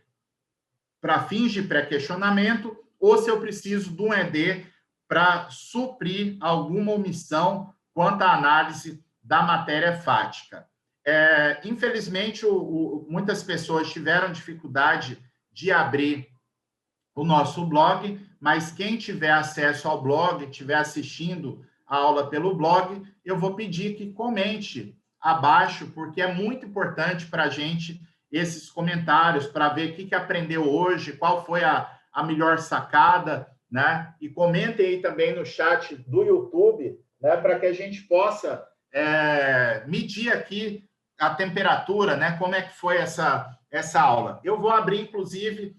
[SPEAKER 1] para fins de pré-questionamento ou se eu preciso de um ED para suprir alguma omissão quanto à análise da matéria fática. Infelizmente, muitas pessoas tiveram dificuldade de abrir o nosso blog, mas quem tiver acesso ao blog, estiver assistindo a aula pelo blog, eu vou pedir que comente abaixo, porque é muito importante para a gente esses comentários, para ver o que aprendeu hoje, qual foi a melhor sacada, né? E comentem aí também no chat do YouTube, né, para que a gente possa medir aqui a temperatura, né? Como é que foi essa aula. Eu vou abrir, inclusive,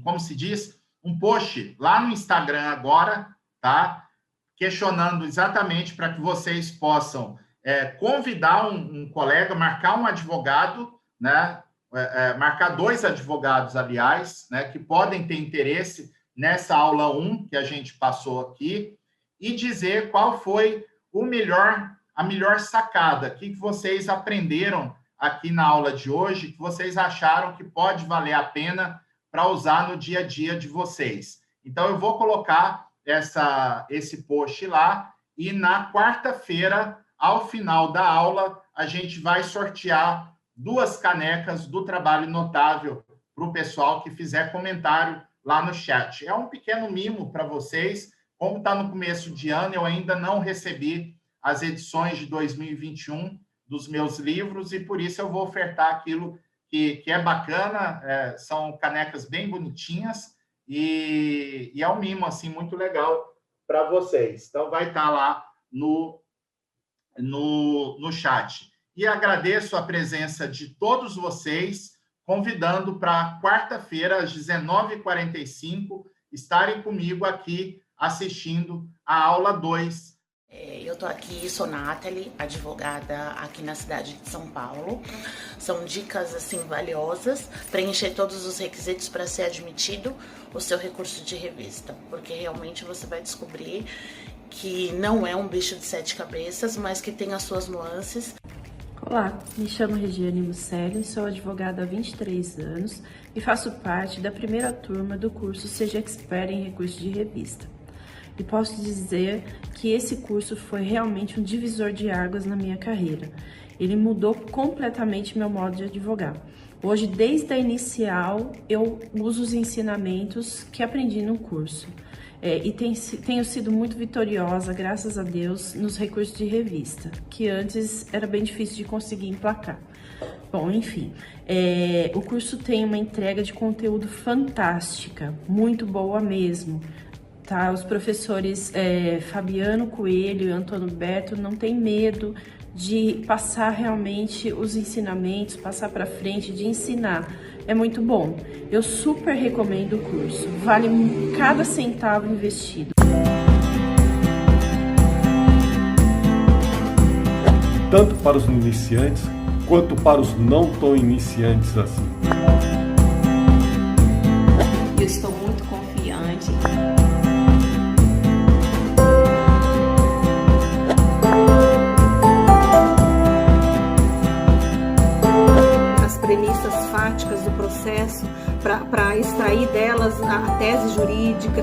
[SPEAKER 1] como se diz, um post lá no Instagram agora, tá? Questionando exatamente para que vocês possam convidar um colega, marcar um advogado, né? Marcar 2 advogados, aliás, né? Que podem ter interesse nessa aula 1 que a gente passou aqui e dizer qual foi a melhor sacada, o que vocês aprenderam aqui na aula de hoje, que vocês acharam que pode valer a pena para usar no dia a dia de vocês. Então, eu vou colocar esse post lá e na quarta-feira, ao final da aula, a gente vai sortear 2 canecas do Trabalho Notável para o pessoal que fizer comentário lá no chat. É um pequeno mimo para vocês. Como está no começo de ano, eu ainda não recebi as edições de 2021 dos meus livros e por isso eu vou ofertar aquilo que é bacana, são canecas bem bonitinhas e é um mimo assim, muito legal para vocês. Então, vai estar lá no chat. E agradeço a presença de todos vocês, convidando para quarta-feira, às 19h45, estarem comigo aqui assistindo a aula 2.
[SPEAKER 7] Eu tô aqui, sou Nathalie, advogada aqui na cidade de São Paulo. São dicas, assim, valiosas, preencher todos os requisitos para ser admitido o seu recurso de revista, porque realmente você vai descobrir que não é um bicho de 7 cabeças, mas que tem as suas nuances.
[SPEAKER 8] Olá, me chamo Regiane Musselli, sou advogada há 23 anos e faço parte da primeira turma do curso Seja Expert em Recurso de Revista. E posso dizer que esse curso foi realmente um divisor de águas na minha carreira. Ele mudou completamente meu modo de advogar. Hoje, desde a inicial, eu uso os ensinamentos que aprendi no curso. E tenho sido muito vitoriosa, graças a Deus, nos recursos de revista, que antes era bem difícil de conseguir emplacar. Bom, enfim, o curso tem uma entrega de conteúdo fantástica, muito boa mesmo. Tá? Os professores Fabiano Coelho e Antônio Berto não têm medo de passar realmente os ensinamentos, passar para frente, de ensinar. É muito bom. Eu super recomendo o curso. Vale cada centavo investido.
[SPEAKER 9] tanto para os iniciantes quanto para os não tão iniciantes assim.
[SPEAKER 8] Eu estou muito confiante.
[SPEAKER 4] As premissas fáticas do processo para extrair delas a tese jurídica.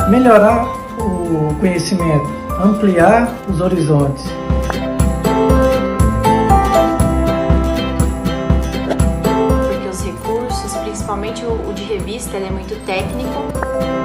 [SPEAKER 10] Melhorar o conhecimento, ampliar os horizontes.
[SPEAKER 8] Porque os recursos, principalmente o de revista, ele é muito técnico.